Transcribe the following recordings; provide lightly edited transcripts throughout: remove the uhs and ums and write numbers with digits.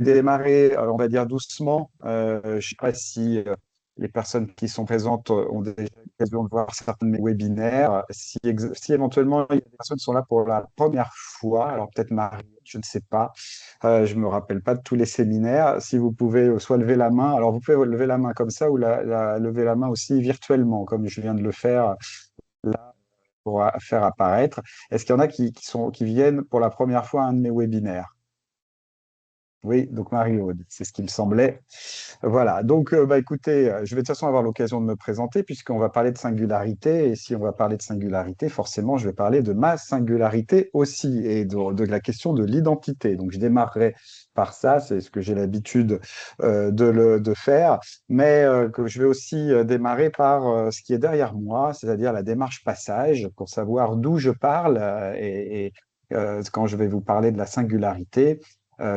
démarrer, on va dire doucement. Je ne sais pas si les personnes qui sont présentes ont déjà l'occasion de voir certains de mes webinaires. Si éventuellement il y a des personnes qui sont là pour la première fois, alors peut-être Marie, je ne sais pas, je ne me rappelle pas de tous les séminaires. Si vous pouvez soit lever la main, alors vous pouvez lever la main comme ça ou lever la main aussi virtuellement, comme je viens de le faire là pour faire apparaître. Est-ce qu'il y en a qui viennent pour la première fois à un de mes webinaires? Oui, donc Marie-Aude, c'est ce qui me semblait. Voilà, donc bah, écoutez, je vais de toute façon avoir l'occasion de me présenter puisqu'on va parler de singularité. Et si on va parler de singularité, forcément, je vais parler de ma singularité aussi et de la question de l'identité. Donc je démarrerai par ça, c'est ce que j'ai l'habitude de faire, mais que je vais aussi démarrer par ce qui est derrière moi, c'est-à-dire la démarche passage, pour savoir d'où je parle quand je vais vous parler de la singularité.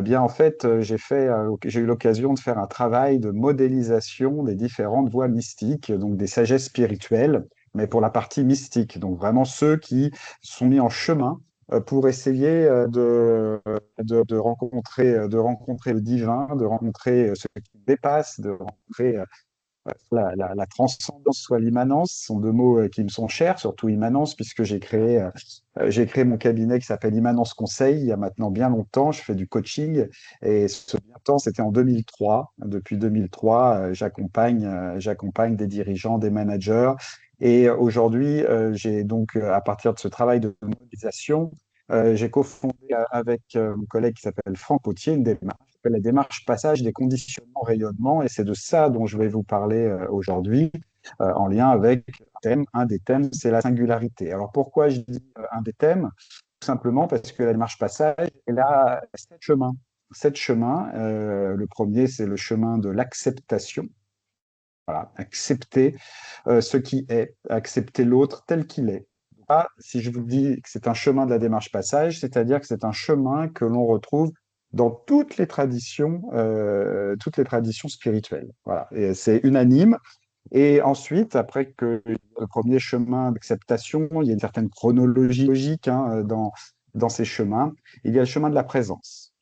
Bien, en fait, j'ai eu l'occasion de faire un travail de modélisation des différentes voies mystiques, donc des sagesses spirituelles, mais pour la partie mystique. Donc vraiment ceux qui sont mis en chemin pour essayer de rencontrer le divin, de rencontrer ce qui dépasse, de rencontrer la transcendance, soit l'immanence, sont deux mots qui me sont chers, surtout immanence, puisque j'ai créé mon cabinet qui s'appelle Immanence Conseil il y a maintenant bien longtemps. Je fais du coaching et ce bien temps, c'était en 2003. Depuis 2003, j'accompagne des dirigeants, des managers. Et aujourd'hui, j'ai donc, à partir de ce travail de modélisation, j'ai cofondé avec mon collègue qui s'appelle Franck Potier une démarche la démarche passage des conditionnements rayonnement, et c'est de ça dont je vais vous parler aujourd'hui, en lien avec un thème. Un des thèmes, c'est la singularité. Alors pourquoi je dis un des thèmes? Tout simplement parce que la démarche passage, elle a sept chemins. Sept chemins. Le premier, c'est le chemin de l'acceptation. Voilà, accepter ce qui est, accepter l'autre tel qu'il est. Ah, si je vous dis que c'est un chemin de la démarche passage, c'est-à-dire que c'est un chemin que l'on retrouve dans toutes les traditions spirituelles. Voilà, et c'est unanime. Et ensuite, après que le premier chemin d'acceptation, il y a une certaine chronologie logique dans ces chemins. Il y a le chemin de la présence.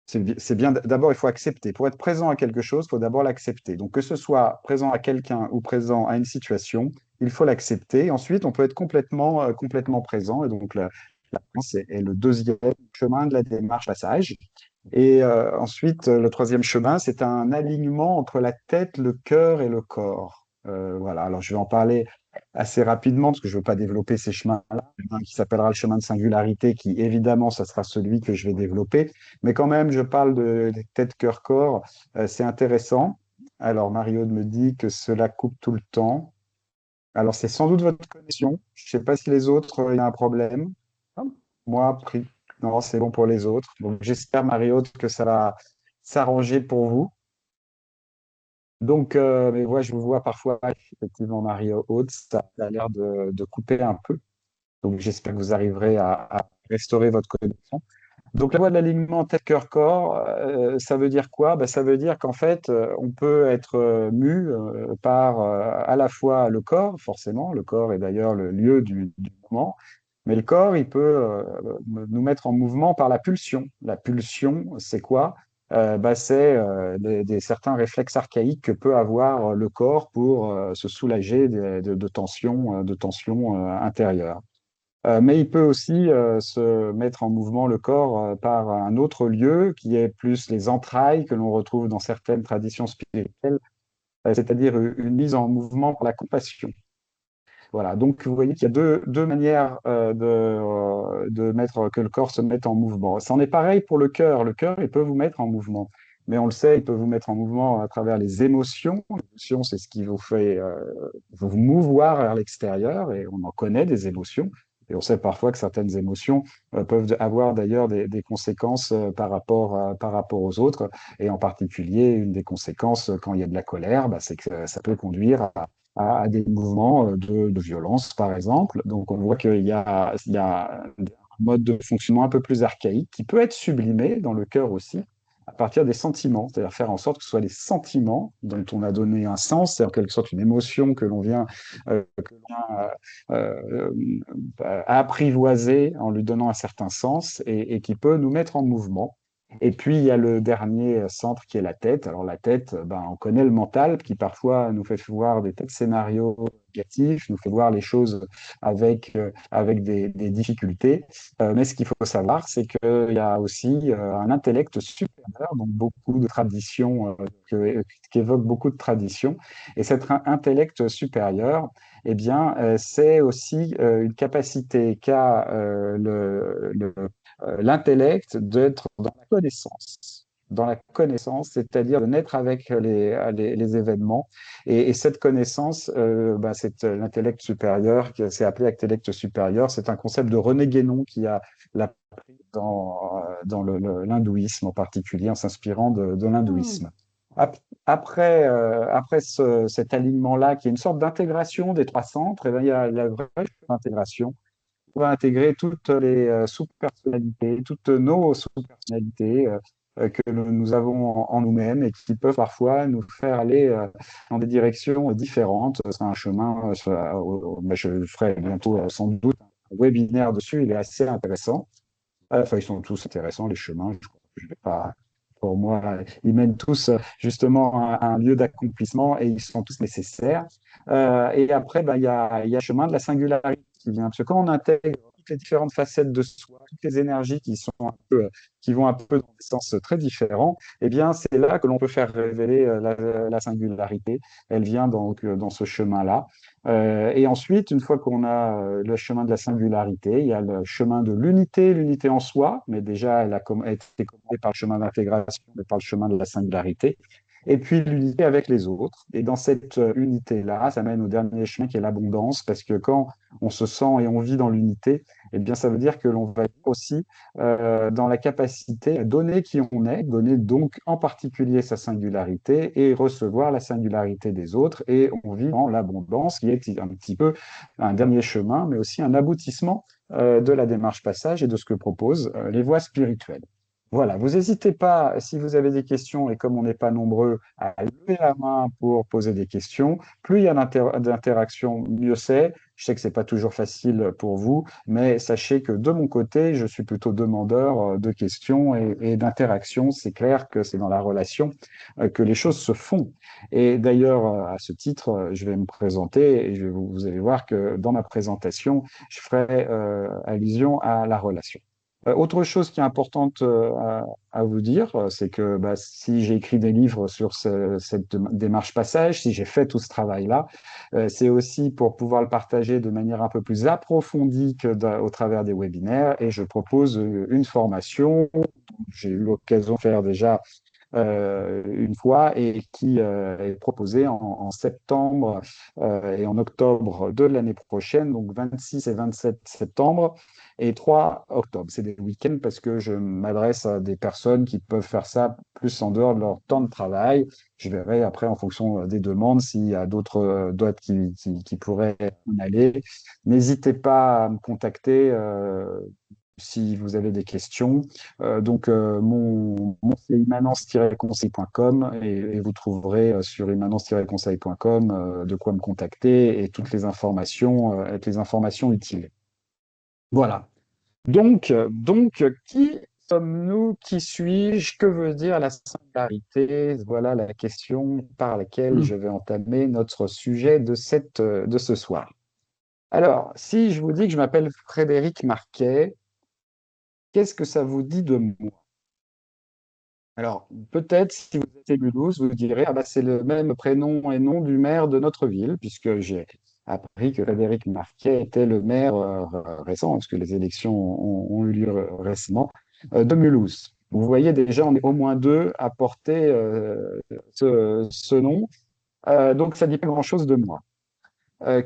C'est bien, d'abord, il faut accepter. Pour être présent à quelque chose, il faut d'abord l'accepter. Donc, que ce soit présent à quelqu'un ou présent à une situation, il faut l'accepter. Ensuite, on peut être complètement présent. Et donc, la présence est le deuxième chemin de la démarche passage. Et ensuite, le troisième chemin, c'est un alignement entre la tête, le cœur et le corps. Voilà, alors je vais en parler assez rapidement parce que je ne veux pas développer ces chemins-là. Un qui s'appellera le chemin de singularité, qui évidemment, ça sera celui que je vais développer. Mais quand même, je parle de tête, cœur, corps. C'est intéressant. Alors, Mario me dit que cela coupe tout le temps. Alors, c'est sans doute votre connexion. Je ne sais pas si les autres, il y a un problème. Ah, moi, pris. Non, c'est bon pour les autres. Donc, j'espère, Mario, que ça va s'arranger pour vous. Donc, mais moi, je vous vois parfois, effectivement, Mario Haute, ça a l'air de couper un peu. Donc, j'espère que vous arriverez à restaurer votre connexion. Donc, la voie de l'alignement tête-cœur-corps, ça veut dire quoi? Ben, ça veut dire qu'en fait, on peut être mu par à la fois le corps, forcément. Le corps est d'ailleurs le lieu du moment. Mais le corps, il peut nous mettre en mouvement par la pulsion. La pulsion, c'est quoi? C'est certains réflexes archaïques que peut avoir le corps pour se soulager de tensions intérieures. Mais il peut aussi se mettre en mouvement le corps par un autre lieu qui est plus les entrailles que l'on retrouve dans certaines traditions spirituelles, c'est-à-dire une mise en mouvement par la compassion. Voilà, donc vous voyez qu'il y a deux manières de mettre, que le corps se mette en mouvement. C'en est pareil pour le cœur. Le cœur, il peut vous mettre en mouvement. Mais on le sait, il peut vous mettre en mouvement à travers les émotions. L'émotion, c'est ce qui vous fait vous mouvoir vers l'extérieur, et on en connaît des émotions. Et on sait parfois que certaines émotions peuvent avoir d'ailleurs des conséquences par rapport aux autres. Et en particulier, une des conséquences quand il y a de la colère, bah, c'est que ça peut conduire à des mouvements de violence, par exemple. Donc, on voit il y a un mode de fonctionnement un peu plus archaïque qui peut être sublimé dans le cœur aussi, à partir des sentiments, c'est-à-dire faire en sorte que ce soit les sentiments dont on a donné un sens, c'est en quelque sorte une émotion que l'on vient apprivoiser en lui donnant un certain sens et qui peut nous mettre en mouvement. Et puis, il y a le dernier centre qui est la tête. Alors, la tête, ben, on connaît le mental qui parfois nous fait voir des tas de scénarios négatifs, nous fait voir les choses avec des difficultés. Mais ce qu'il faut savoir, c'est qu'il y a aussi un intellect supérieur, donc beaucoup de traditions, qui évoquent beaucoup de traditions. Et cet intellect supérieur, eh bien, c'est aussi une capacité qu'a l'intellect d'être dans la connaissance. Dans la connaissance, c'est-à-dire de naître avec les événements. Et cette connaissance, bah, c'est l'intellect supérieur, c'est appelé intellect supérieur. C'est un concept de René Guénon qui a l'a pris dans l'hindouisme en particulier, en s'inspirant de Hmm. l'hindouisme. Après cet alignement-là, qui est une sorte d'intégration des trois centres, et bien, il y a la vraie intégration va intégrer toutes les sous-personnalités, toutes nos sous-personnalités que nous avons en nous-mêmes et qui peuvent parfois nous faire aller dans des directions différentes. C'est un chemin, mais je ferai bientôt sans doute un webinaire dessus, il est assez intéressant. Enfin, ils sont tous intéressants, les chemins, je crois que je vais pas. Pour moi, ils mènent tous justement à un lieu d'accomplissement et ils sont tous nécessaires. Et après, ben, il y a le chemin de la singularité qui vient. Parce que quand on intègre toutes les différentes facettes de soi, toutes les énergies qui vont un peu dans des sens très différents, eh bien, c'est là que l'on peut faire révéler la singularité. Elle vient donc dans ce chemin-là. Et ensuite, une fois qu'on a le chemin de la singularité, il y a le chemin de l'unité, l'unité en soi, mais déjà elle a été commandée par le chemin d'intégration, mais par le chemin de la singularité. Et puis l'unité avec les autres. Et dans cette unité-là, ça mène au dernier chemin qui est l'abondance, parce que quand on se sent et on vit dans l'unité, eh bien ça veut dire que l'on va être aussi dans la capacité à donner qui on est, donner donc en particulier sa singularité et recevoir la singularité des autres. Et on vit dans l'abondance, qui est un petit peu un dernier chemin, mais aussi un aboutissement de la démarche passage et de ce que proposent les voies spirituelles. Voilà, vous n'hésitez pas, si vous avez des questions, et comme on n'est pas nombreux, à lever la main pour poser des questions. Plus il y a d'interactions, mieux c'est. Je sais que ce n'est pas toujours facile pour vous, mais sachez que de mon côté, je suis plutôt demandeur de questions et d'interactions. C'est clair que c'est dans la relation que les choses se font. Et d'ailleurs, à ce titre, je vais me présenter et vous allez voir que dans ma présentation, je ferai allusion à la relation. Autre chose qui est importante à vous dire, c'est que bah, si j'ai écrit des livres sur cette démarche passage, si j'ai fait tout ce travail-là, c'est aussi pour pouvoir le partager de manière un peu plus approfondie au travers des webinaires. Et je propose une formation. J'ai eu l'occasion de faire déjà une fois et qui est proposée en septembre et en octobre de l'année prochaine, donc 26 et 27 septembre et 3 octobre. C'est des week-ends parce que je m'adresse à des personnes qui peuvent faire ça plus en dehors de leur temps de travail. Je verrai après en fonction des demandes s'il y a d'autres qui pourraient en aller. N'hésitez pas à me contacter si vous avez des questions. Mon c'est immanence-conseil.com et vous trouverez sur immanence-conseil.com de quoi me contacter et toutes les informations utiles. Voilà. Donc, qui sommes-nous? Qui suis-je? Que veut dire la singularité? Voilà la question par laquelle Hmm. je vais entamer notre sujet de ce soir. Alors, si je vous dis que je m'appelle Frédéric Marquet, qu'est-ce que ça vous dit de moi? Alors, peut-être, si vous êtes Mulhouse, vous direz, ah bah, c'est le même prénom et nom du maire de notre ville, puisque j'ai appris que Frédéric Marquet était le maire récent, parce que les élections ont eu lieu récemment, de Mulhouse. Vous voyez déjà, on est au moins deux à porter ce nom. Donc, ça ne dit pas grand-chose de moi.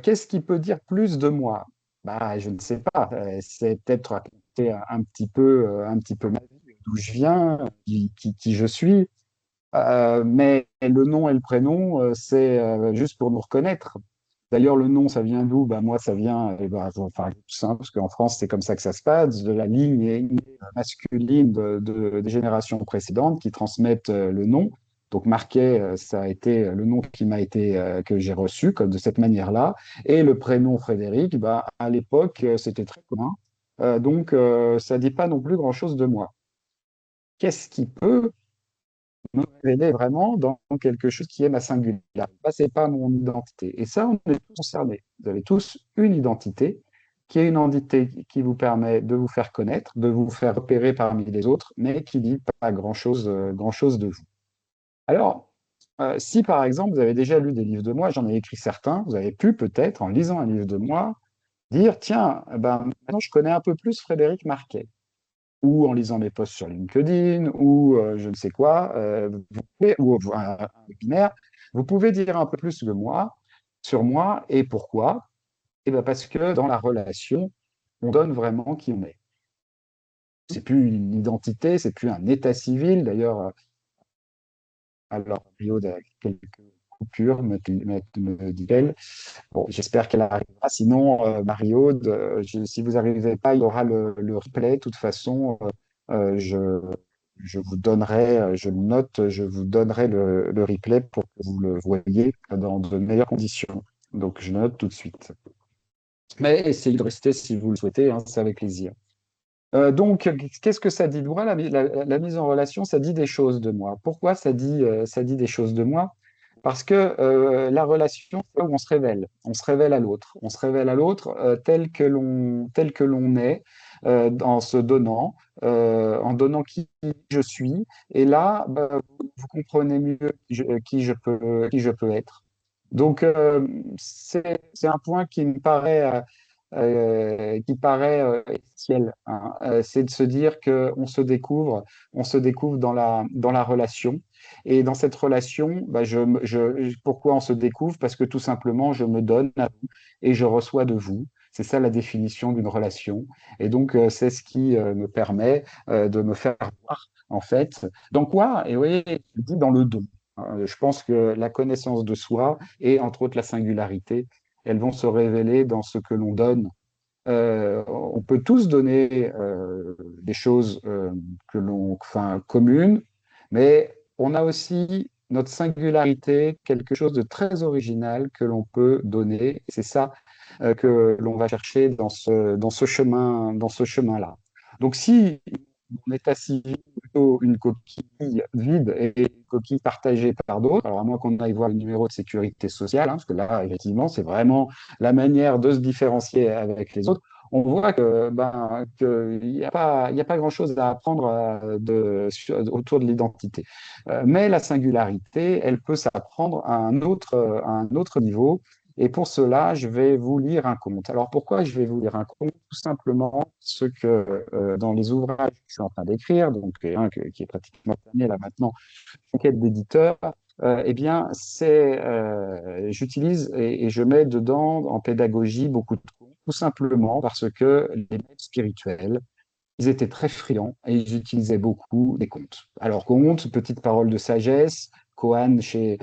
Qu'est-ce qui peut dire plus de moi? Bah, je ne sais pas. C'est peut-être raconter un petit peu ma vie, d'où je viens, qui je suis. Mais le nom et le prénom, c'est juste pour nous reconnaître. D'ailleurs, le nom, ça vient d'où? Bah, moi, ça vient, enfin, tout simple, parce qu'en France, c'est comme ça que ça se passe, de la ligne masculine des générations précédentes qui transmettent le nom. Donc, Marquet, ça a été le nom qui m'a été, que j'ai reçu, comme de cette manière-là. Et le prénom Frédéric, bah, à l'époque, c'était très commun. Donc, ça ne dit pas non plus grand-chose de moi. qu'est-ce qui peut me révéler vraiment dans quelque chose qui est ma singularité. Ça, c'est pas mon identité. Et ça, on est tous concernés. Vous avez tous une identité qui est une identité qui vous permet de vous faire connaître, de vous faire repérer parmi les autres, mais qui dit pas grand-chose grand-chose de vous. Alors, si par exemple vous avez déjà lu des livres de moi, j'en ai écrit certains, vous avez pu peut-être, en lisant un livre de moi, dire, tiens, ben, maintenant je connais un peu plus Frédéric Marquet ou en lisant mes posts sur LinkedIn, ou je ne sais quoi, ou un webinaire, vous pouvez dire un peu plus de moi, sur moi, et pourquoi? Eh ben parce que dans la relation, on donne vraiment qui on est. C'est plus une identité, c'est plus un état civil. D'ailleurs, alors, Rio a quelques coupures, me dit-elle. Bon, j'espère qu'elle arrivera. Sinon, Mario, si vous n'arrivez pas, il y aura le replay. De toute façon, je vous donnerai, je le note, je vous donnerai le replay pour que vous le voyez dans de meilleures conditions. Donc, je note tout de suite. Mais essayez de rester si vous le souhaitez, hein, c'est avec plaisir. Donc, qu'est-ce que ça dit de moi? La mise en relation, ça dit des choses de moi. Pourquoi ça dit des choses de moi? Parce que la relation, c'est là où on se révèle. On se révèle à l'autre. On se révèle à l'autre tel que l'on est, en se donnant, en donnant qui je suis. Et là, bah, vous comprenez mieux qui je peux être. Donc, c'est un point qui paraît essentiel, hein. C'est de se dire qu'on on se découvre dans la relation. Et dans cette relation, bah, pourquoi on se découvre? Parce que tout simplement, je me donne à vous et je reçois de vous. C'est ça la définition d'une relation. Et donc, c'est ce qui me permet de me faire voir, en fait. Dans quoi? Et vous voyez, je dis dans le don. Je pense que la connaissance de soi et, entre autres, la singularité, elles vont se révéler dans ce que l'on donne. On peut tous donner des choses enfin, communes, mais on a aussi notre singularité, quelque chose de très original que l'on peut donner. C'est ça que l'on va chercher dans ce chemin-là. Donc, si mon état civil est plutôt une coquille vide et une coquille partagée par d'autres, alors à moins qu'on aille voir le numéro de sécurité sociale, hein, parce que là, effectivement, c'est vraiment la manière de se différencier avec les autres, on voit que, ben, qu'il n'y a pas grand-chose à apprendre autour de l'identité. Mais la singularité, elle peut s'apprendre à un autre niveau. Et pour cela, je vais vous lire un conte. Alors pourquoi je vais vous lire un conte? Tout simplement ce que dans les ouvrages que je suis en train d'écrire, donc qui est pratiquement terminé là maintenant, enquête d'éditeur, eh bien, j'utilise et je mets dedans en pédagogie beaucoup de contes, tout simplement parce que les maîtres spirituels, ils étaient très friands et ils utilisaient beaucoup des contes. Alors, contes, petites paroles de sagesse, koan chez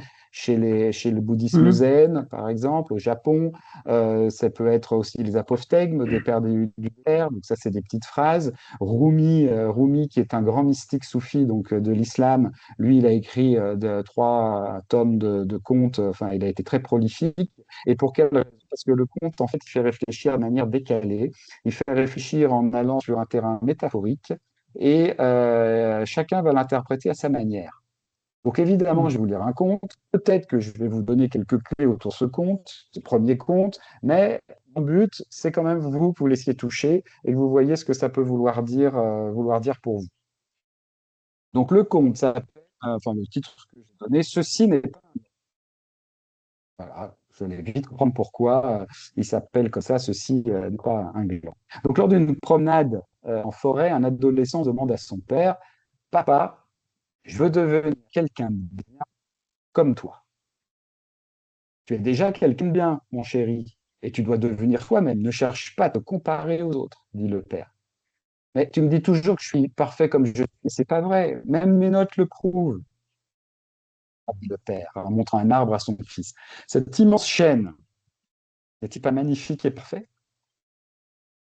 le bouddhisme Mhm. zen, par exemple, au Japon. Ça peut être aussi les apophthegmes des pères du père. Donc, ça, c'est des petites phrases. Rumi, qui est un grand mystique soufi donc, de l'islam, lui, il a écrit trois tomes de contes. Enfin, il a été très prolifique. Et pour quelle raison? Parce que le conte, en fait, il fait réfléchir de manière décalée. Il fait réfléchir en allant sur un terrain métaphorique et chacun va l'interpréter à sa manière. Donc évidemment, je vais vous lire un conte. Peut-être que je vais vous donner quelques clés autour de ce conte, ce premier conte, mais mon but, c'est quand même vous que vous laissiez toucher et que vous voyez ce que ça peut vouloir dire pour vous. Donc le conte, ça s'appelle, enfin le titre que j'ai donné, Ceci n'est pas. Voilà, vous allez vite comprendre pourquoi il s'appelle comme ça, Ceci n'est pas un gland. Donc lors d'une promenade en forêt, un adolescent demande à son père, Papa, je veux devenir quelqu'un de bien comme toi. Tu es déjà quelqu'un de bien, mon chéri, et tu dois devenir toi-même. Ne cherche pas à te comparer aux autres, dit le père. Mais tu me dis toujours que je suis parfait comme je suis. C'est pas vrai. Même mes notes le prouvent, dit le père, en montrant un arbre à son fils. Cette immense chaîne, n'est-il pas magnifique et parfait?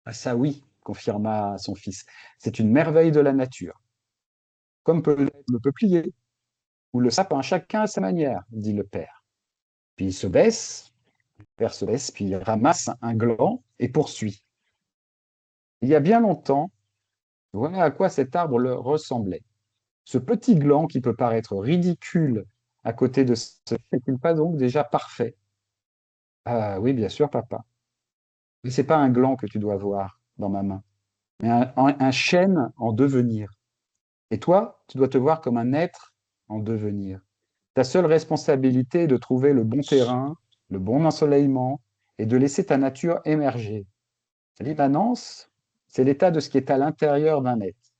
Ah ça oui, confirma son fils. C'est une merveille de la nature. Comme peut l'être le peuplier ou le sapin, chacun à sa manière, dit le père. Puis il se baisse, le père se baisse, puis il ramasse un gland et poursuit. Il y a bien longtemps, voilà à quoi cet arbre le ressemblait. Ce petit gland qui peut paraître ridicule à côté de ce n'est-il pas donc déjà parfait? Ah oui, bien sûr, papa. Mais c'est pas un gland que tu dois voir dans ma main, mais un chêne en devenir. Et toi, tu dois te voir comme un être en devenir. Ta seule responsabilité est de trouver le bon terrain, le bon ensoleillement et de laisser ta nature émerger. L'immanence, c'est l'état de ce qui est à l'intérieur d'un être,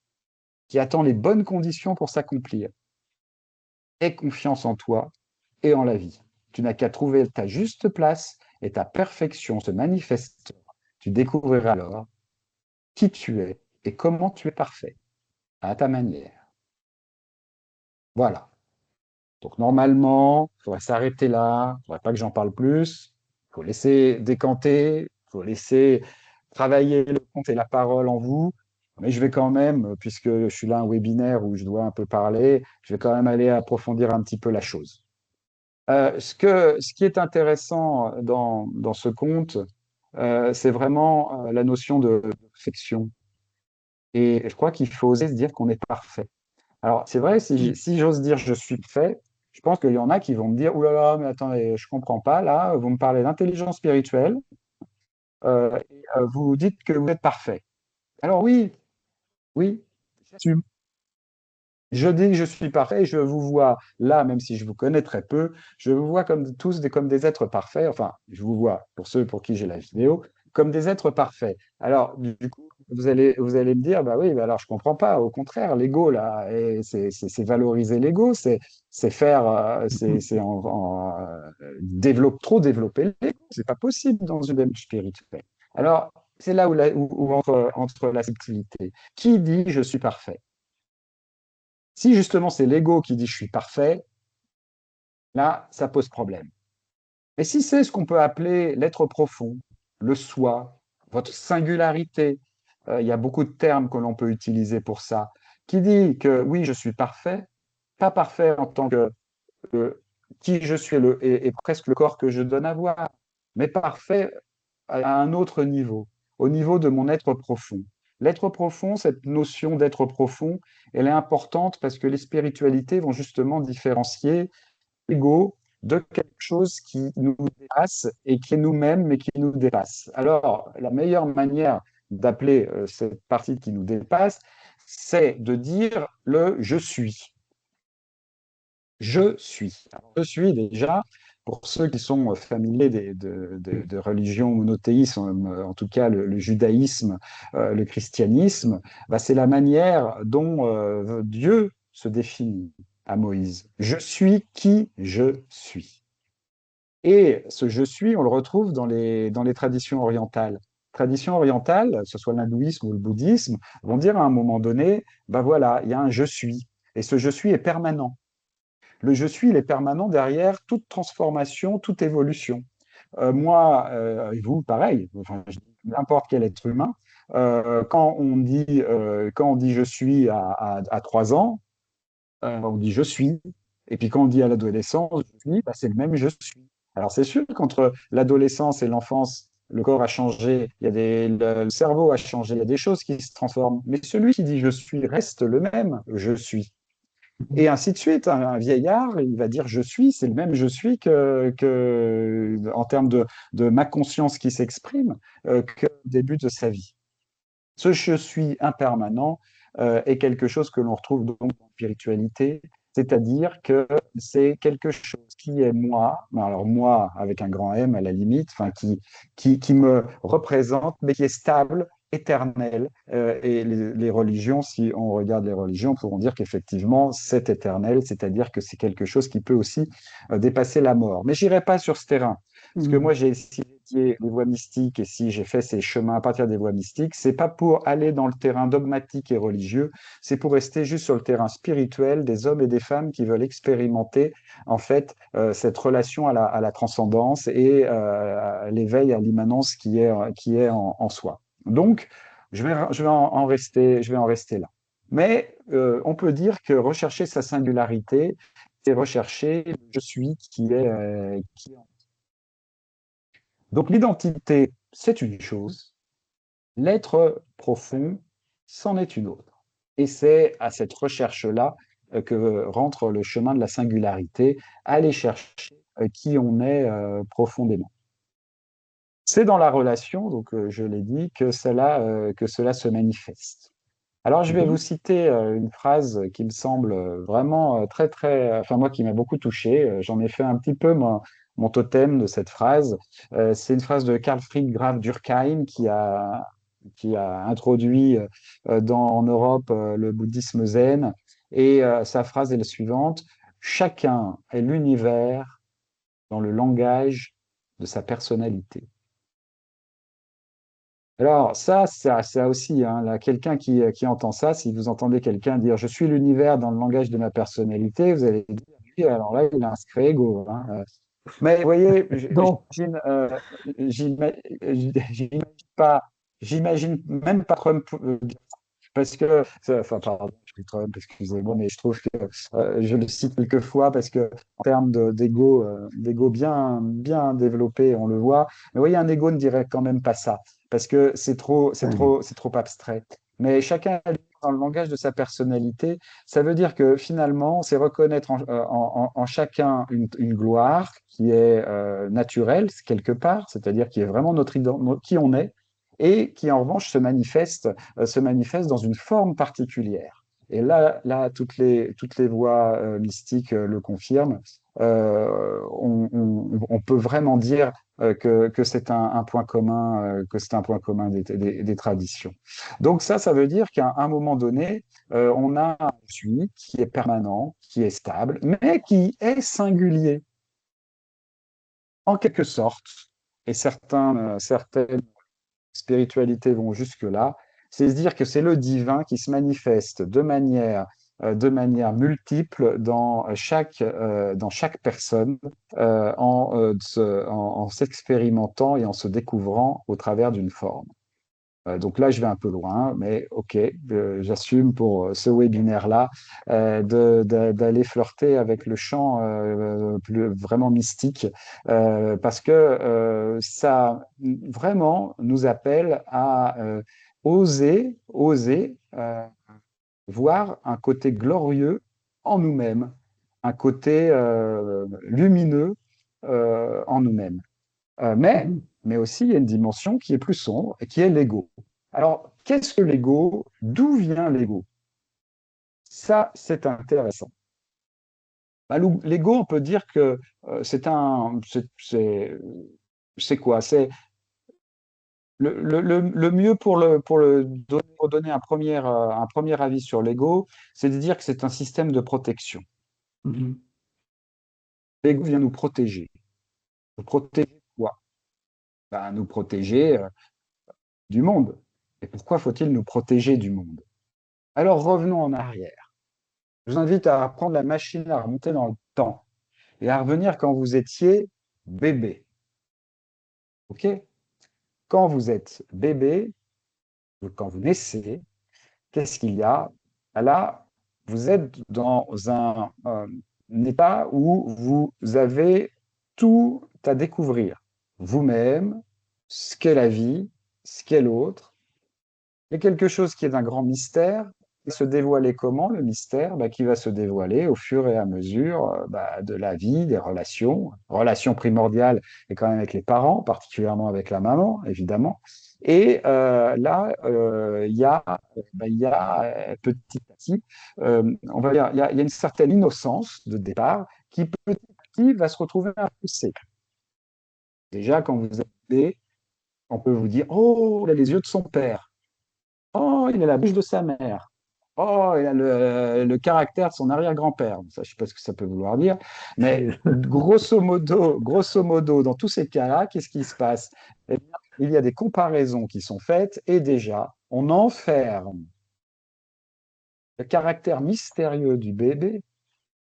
qui attend les bonnes conditions pour s'accomplir. Aie confiance en toi et en la vie. Tu n'as qu'à trouver ta juste place et ta perfection se manifestera. Tu découvriras alors qui tu es et comment tu es parfait, à ta manière. Voilà. Donc normalement, il faudrait s'arrêter là, il ne faudrait pas que j'en parle plus, il faut laisser décanter, il faut laisser travailler le compte et la parole en vous, mais je vais quand même, puisque je suis là un webinaire où je dois un peu parler, je vais quand même aller approfondir un petit peu la chose. Ce qui est intéressant dans ce conte, c'est vraiment la notion de perfection. Et je crois qu'il faut oser se dire qu'on est parfait. Alors, c'est vrai, si j'ose dire je suis fait, je pense qu'il y en a qui vont me dire, ouh là là, mais attendez, je comprends pas, là, vous me parlez d'intelligence spirituelle, vous dites que vous êtes parfait. Alors oui, oui, j'assume. Je dis que je suis parfait, je vous vois là, même si je vous connais très peu, je vous vois comme tous comme des êtres parfaits, enfin, je vous vois, pour ceux pour qui j'ai la vidéo, comme des êtres parfaits. Alors, du coup, vous allez me dire, bah oui, bah alors je comprends pas, au contraire, l'ego, là, c'est valoriser l'ego, c'est faire, trop développer l'ego, c'est pas possible dans une démarche spirituelle. Alors, c'est là où entre la subtilité. Qui dit je suis parfait? Si justement c'est l'ego qui dit je suis parfait, là, ça pose problème. Mais si c'est ce qu'on peut appeler l'être profond, le soi, votre singularité, il y a beaucoup de termes que l'on peut utiliser pour ça, qui dit que oui, je suis parfait, pas parfait en tant que euh, qui je suis et presque le corps que je donne à voir, mais parfait à un autre niveau, au niveau de mon être profond. L'être profond, cette notion d'être profond, elle est importante parce que les spiritualités vont justement différencier l'ego de quelque chose qui nous dépasse et qui est nous-mêmes, mais qui nous dépasse. Alors, la meilleure manière d'appeler cette partie qui nous dépasse, c'est de dire le je suis. Je suis. Alors, je suis déjà, pour ceux qui sont familiers de religions monothéisme, en tout cas le judaïsme, le christianisme, bah, c'est la manière dont Dieu se définit à Moïse. Je suis qui je suis. Et ce je suis, on le retrouve dans les traditions orientales. Traditions orientales, que ce soit l'hindouisme ou le bouddhisme, vont dire à un moment donné, ben voilà, il y a un je suis. Et ce je suis est permanent. Le je suis, il est permanent derrière toute transformation, toute évolution. Moi, et vous, pareil, enfin, n'importe quel être humain, quand on dit je suis à 3 ans, on dit je suis. Et puis quand on dit à l'adolescence, je suis, bah, c'est le même je suis. Alors c'est sûr qu'entre l'adolescence et l'enfance, le corps a changé, le cerveau a changé, il y a des choses qui se transforment. Mais celui qui dit je suis reste le même je suis. Et ainsi de suite. Un vieillard, il va dire je suis, c'est le même je suis en termes de ma conscience qui s'exprime qu'au début de sa vie. Ce je suis impermanent est quelque chose que l'on retrouve donc dans la spiritualité, c'est-à-dire que c'est quelque chose qui est moi, alors moi avec un grand M à la limite, enfin qui me représente, mais qui est stable, éternel. Et les religions, si on regarde les religions, pourront dire qu'effectivement c'est éternel, c'est-à-dire que c'est quelque chose qui peut aussi dépasser la mort. Mais j'irai pas sur ce terrain. Parce que moi, j'ai étudié les voies mystiques et si j'ai fait ces chemins à partir des voies mystiques, c'est pas pour aller dans le terrain dogmatique et religieux, c'est pour rester juste sur le terrain spirituel des hommes et des femmes qui veulent expérimenter en fait cette relation à la transcendance et à l'éveil à l'immanence qui est en soi. Donc, je vais en rester là. Mais on peut dire que rechercher sa singularité, c'est rechercher le je suis qui est donc l'identité, c'est une chose, l'être profond, c'en est une autre. Et c'est à cette recherche-là que rentre le chemin de la singularité, aller chercher qui on est profondément. C'est dans la relation, donc je l'ai dit, que cela se manifeste. Alors, je vais vous Mhm. citer une phrase qui me semble vraiment très, très, enfin moi qui m'a beaucoup touché. J'en ai fait un petit peu mon totem de cette phrase. C'est une phrase de Carl Friedrich Graf Durkheim qui a introduit en Europe le bouddhisme zen. Et sa phrase est la suivante: chacun est l'univers dans le langage de sa personnalité. Alors ça aussi, hein, là, quelqu'un qui entend ça, si vous entendez quelqu'un dire «je suis l'univers dans le langage de ma personnalité», vous allez dire «oui, alors là, il a un sacré ego, hein». Mais vous voyez, Non. j'imagine, j'imagine pas, j'imagine même pas Trump parce que, enfin, pardon, je dis Trump, excusez-moi, mais je trouve que je le cite quelquefois parce que en termes d'ego bien développé, on le voit. Mais vous voyez, un ego ne dirait quand même pas ça parce que c'est trop abstrait. Mais chacun dans le langage de sa personnalité, ça veut dire que finalement, c'est reconnaître en chacun une gloire qui est naturelle quelque part, c'est-à-dire qui est vraiment qui on est, et qui en revanche se manifeste dans une forme particulière. Et là toutes les voies mystiques le confirment. On peut vraiment dire que c'est un point commun, que c'est un point commun des traditions. Donc ça veut dire qu'à un moment donné, on a un suis qui est permanent, qui est stable, mais qui est singulier, en quelque sorte. Et certaines spiritualités vont jusque-là, c'est se dire que c'est le divin qui se manifeste de manière multiple dans chaque personne en s'expérimentant et en se découvrant au travers d'une forme. Donc là, je vais un peu loin, mais OK, j'assume pour ce webinaire-là d'aller flirter avec le champ vraiment mystique, parce que ça vraiment nous appelle à oser voir un côté glorieux en nous-mêmes, un côté lumineux en nous-mêmes. Euh, mais, Mhm. mais aussi, il y a une dimension qui est plus sombre et qui est l'ego. Alors, qu'est-ce que l'ego? D'où vient l'ego? Ça, c'est intéressant. Bah, l'ego, on peut dire que c'est quoi? C'est le mieux pour donner un premier avis sur l'ego, c'est de dire que c'est un système de protection. Mhm. L'ego vient nous protéger. Nous protéger de quoi? Bah, nous protéger du monde. Et pourquoi faut-il nous protéger du monde? Alors revenons en arrière. Je vous invite à prendre la machine à remonter dans le temps et à revenir quand vous étiez bébé. OK? Quand vous êtes bébé, quand vous naissez, qu'est-ce qu'il y a? Là, vous êtes dans un état où vous avez tout à découvrir. Vous-même, ce qu'est la vie, ce qu'est l'autre. Il y a quelque chose qui est d'un grand mystère. Et se dévoiler comment, le mystère? Bah, qui va se dévoiler au fur et à mesure de la vie, des relations. Relation primordiale et quand même avec les parents, particulièrement avec la maman, évidemment. Et il y a petit à petit, on va dire, il y a une certaine innocence de départ qui petit à petit va se retrouver à pousser. Déjà, quand vous êtes bébé, on peut vous dire, oh, il a les yeux de son père. Oh, il a la bouche de sa mère. Oh, il a le caractère de son arrière-grand-père. Ça, je ne sais pas ce que ça peut vouloir dire, mais grosso modo, dans tous ces cas-là, qu'est-ce qui se passe? Eh bien, il y a des comparaisons qui sont faites et déjà, on enferme le caractère mystérieux du bébé,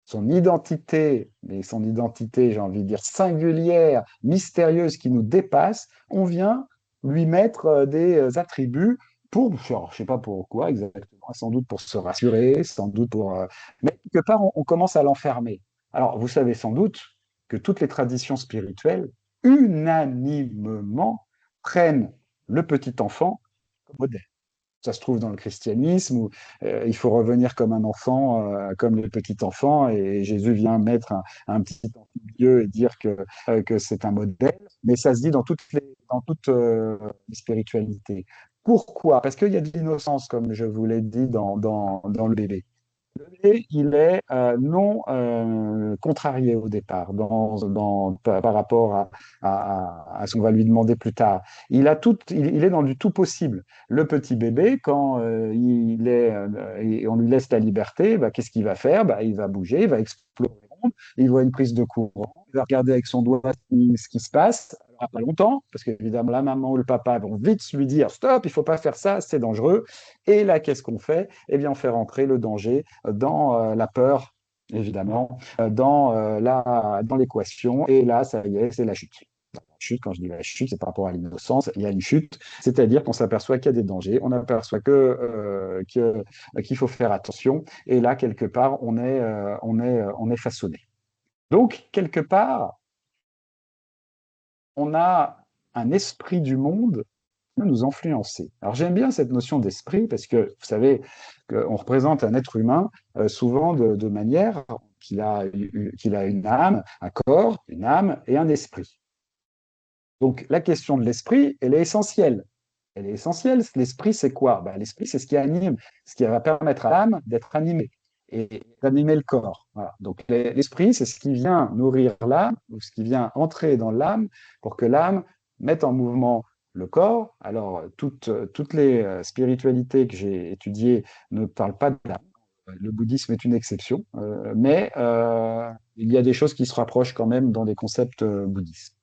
son identité, mais son identité, j'ai envie de dire, singulière, mystérieuse, qui nous dépasse, on vient lui mettre des attributs pour, alors, je ne sais pas pourquoi exactement, sans doute pour se rassurer, sans doute pour... mais quelque part, on commence à l'enfermer. Alors, vous savez sans doute que toutes les traditions spirituelles, unanimement, prennent le petit enfant comme modèle. ça se trouve dans le christianisme, où il faut revenir comme un enfant, comme le petit enfant, et Jésus vient mettre un petit enfant au milieu et dire que c'est un modèle, mais ça se dit dans toutes les spiritualités. Pourquoi? Parce qu'il y a de l'innocence, comme je vous l'ai dit, dans le bébé. Et il est non contrarié au départ par rapport à ce qu'on va lui demander plus tard. Il est dans du tout possible. Le petit bébé, quand et on lui laisse la liberté, bah, qu'est-ce qu'il va faire? Bah, il va bouger, il va explorer le monde, il voit une prise de courant, il va regarder avec son doigt ce qui se passe. Alors, pas longtemps, parce qu'évidemment, la maman ou le papa vont vite lui dire stop, il ne faut pas faire ça, c'est dangereux. Et là, qu'est-ce qu'on fait? Eh bien, on fait rentrer le danger dans la peur, évidemment, dans l'équation. Et là, ça y est, c'est la chute. La chute, quand je dis la chute, c'est par rapport à l'innocence. Il y a une chute, c'est-à-dire qu'on s'aperçoit qu'il y a des dangers, on aperçoit qu'il faut faire attention. Et là, quelque part, on est façonné. Donc, quelque part, on a un esprit du monde nous influencer. Alors j'aime bien cette notion d'esprit parce que vous savez qu'on représente un être humain souvent de manière qu'il a une âme, un corps, une âme et un esprit. Donc la question de l'esprit, elle est essentielle. Elle est essentielle. L'esprit, c'est quoi? Ben, l'esprit, c'est ce qui anime, ce qui va permettre à l'âme d'être animée et d'animer le corps. Voilà. Donc l'esprit, c'est ce qui vient nourrir l'âme ou ce qui vient entrer dans l'âme pour que l'âme mette en mouvement le corps. Alors, toutes les spiritualités que j'ai étudiées ne parlent pas de l'âme. Le bouddhisme est une exception, mais il y a des choses qui se rapprochent quand même dans des concepts bouddhistes.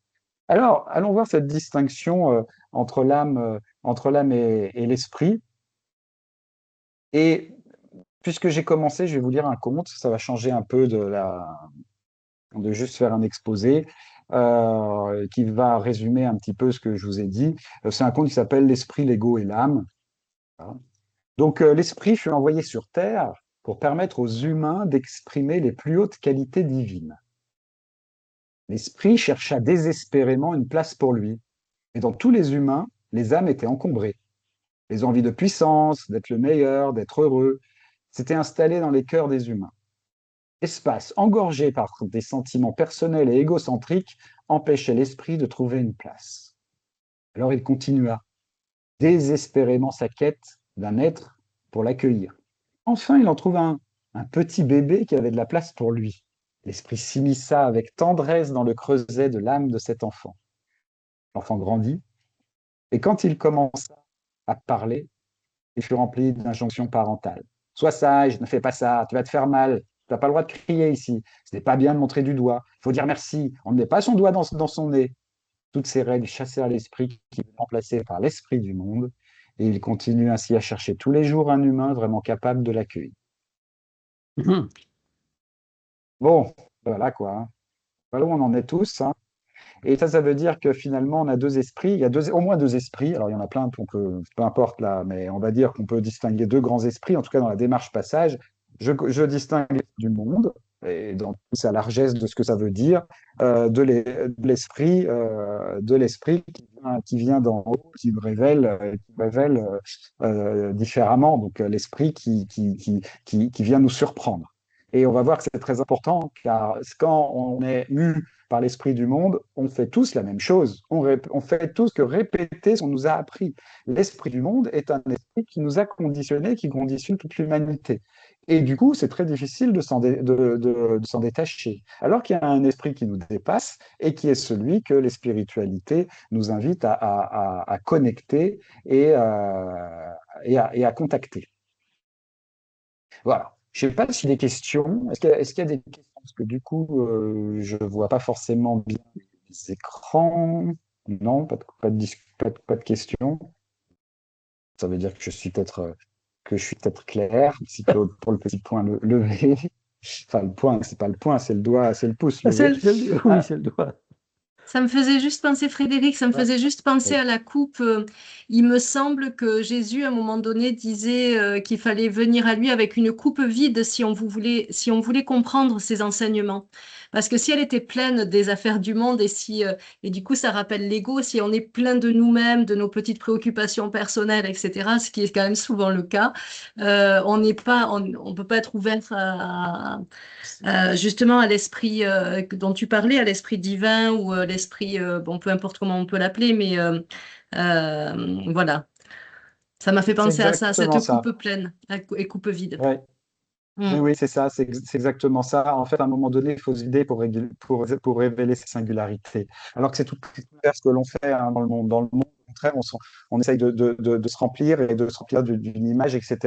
Alors, allons voir cette distinction entre l'âme et l'esprit. Et puisque j'ai commencé, je vais vous lire un conte. Ça va changer un peu de juste faire un exposé qui va résumer un petit peu ce que je vous ai dit. C'est un conte qui s'appelle L'esprit, l'ego et l'âme. Voilà. Donc, l'esprit fut envoyé sur Terre pour permettre aux humains d'exprimer les plus hautes qualités divines. L'esprit chercha désespérément une place pour lui. Et dans tous les humains, les âmes étaient encombrées. Les envies de puissance, d'être le meilleur, d'être heureux, s'étaient installées dans les cœurs des humains. L'espace engorgé par des sentiments personnels et égocentriques empêchait l'esprit de trouver une place. Alors il continua désespérément sa quête d'un être pour l'accueillir. Enfin, il en trouva un petit bébé qui avait de la place pour lui. L'esprit s'immisça avec tendresse dans le creuset de l'âme de cet enfant. L'enfant grandit, et quand il commença à parler, il fut rempli d'injonctions parentales. Sois sage, ne fais pas ça, tu vas te faire mal, tu n'as pas le droit de crier ici, ce n'est pas bien de montrer du doigt, il faut dire merci, on ne met pas son doigt dans son nez. Toutes ces règles chassèrent l'esprit qui est remplacé par l'esprit du monde, et il continue ainsi à chercher tous les jours un humain vraiment capable de l'accueillir. Bon, voilà quoi. Hein. Voilà où on en est tous. Hein. Et ça veut dire que finalement, on a deux esprits. Il y a au moins deux esprits. Alors, il y en a plein, peu importe là, mais on va dire qu'on peut distinguer deux grands esprits. En tout cas, dans la démarche passage, je distingue du monde, et dans toute sa largesse de ce que ça veut dire, de l'esprit qui vient d'en haut, qui me révèle différemment. Donc, l'esprit qui vient nous surprendre. Et on va voir que c'est très important, car quand on est mu par l'esprit du monde, on fait tous la même chose. On fait tous que répéter ce qu'on nous a appris. L'esprit du monde est un esprit qui nous a conditionnés, qui conditionne toute l'humanité. Et du coup, c'est très difficile de s'en détacher. Alors qu'il y a un esprit qui nous dépasse et qui est celui que les spiritualités nous invitent à connecter et à contacter. Voilà. Je ne sais pas si des questions. Est-ce qu'il y a des questions? Parce que du coup, je ne vois pas forcément bien les écrans. Non, pas de questions. Ça veut dire que je suis peut-être clair. Si Claude, pour le petit point levé. Enfin, le point, c'est pas le point, c'est le doigt, c'est le pouce Ah, levé. oui, Ah, c'est le doigt. Ça me faisait juste penser, Frédéric, ça me Ouais. faisait juste penser Oui. à la coupe. Il me semble que Jésus, à un moment donné, disait qu'il fallait venir à lui avec une coupe vide si on voulait comprendre ses enseignements. Parce que si elle était pleine des affaires du monde et du coup, ça rappelle l'ego, si on est plein de nous-mêmes, de nos petites préoccupations personnelles, etc., ce qui est quand même souvent le cas, on peut pas être ouvert justement à l'esprit dont tu parlais, à l'esprit divin ou l'esprit, bon, peu importe comment on peut l'appeler, mais voilà. Ça m'a fait C'est penser à ça, à exactement cette ça. coupe pleine et coupe vide. Ouais. Mm. Oui, oui, c'est ça, c'est exactement ça. En fait, à un moment donné, il faut se vider pour révéler ses singularités. Alors que c'est tout l'inverse que l'on fait hein, dans le monde. Dans le monde, au contraire, on essaye de se remplir et de se remplir d'une image, etc.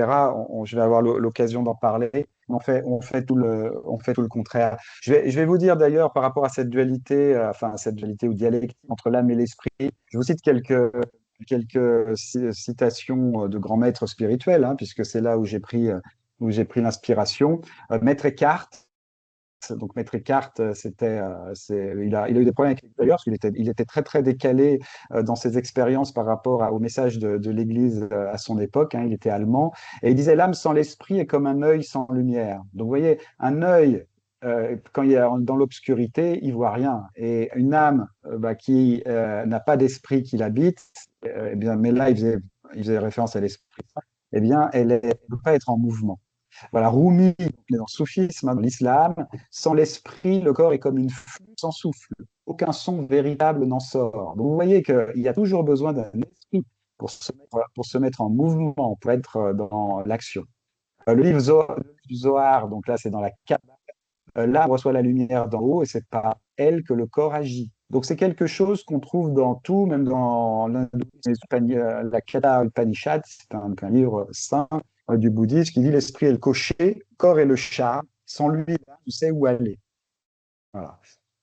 Je vais avoir l'occasion d'en parler. On fait tout le contraire. Je vais vous dire d'ailleurs, par rapport à cette dualité, enfin, à cette dualité ou dialectique entre l'âme et l'esprit, je vous cite quelques citations de grands maîtres spirituels, hein, puisque c'est là où j'ai pris l'inspiration. Maître Eckhart, donc Maître Eckhart, il a eu des problèmes avec les d'ailleurs, parce il était très très décalé dans ses expériences par rapport au message de l'Église à son époque. Hein, il était allemand et il disait l'âme sans l'esprit est comme un œil sans lumière. Donc vous voyez, un œil quand il est dans l'obscurité, il voit rien. Et une âme qui n'a pas d'esprit qui l'habite, eh bien, mais là il faisait référence à l'esprit. Eh bien, elle ne peut pas être en mouvement. Voilà, Rumi, on est dans le soufisme, hein, dans l'islam, sans l'esprit, le corps est comme une flûte sans souffle. Aucun son véritable n'en sort. Donc vous voyez qu'il y a toujours besoin d'un esprit pour se mettre en mouvement, pour être dans l'action. Le livre du Zohar, donc là c'est dans la Kabbale, l'âme reçoit la lumière d'en haut et c'est par elle que le corps agit. Donc c'est quelque chose qu'on trouve dans tout, même dans la Kata Upanishad, c'est un livre saint du bouddhisme qui dit l'esprit est le cocher, le corps est le char, sans lui, tu sais où aller. Voilà.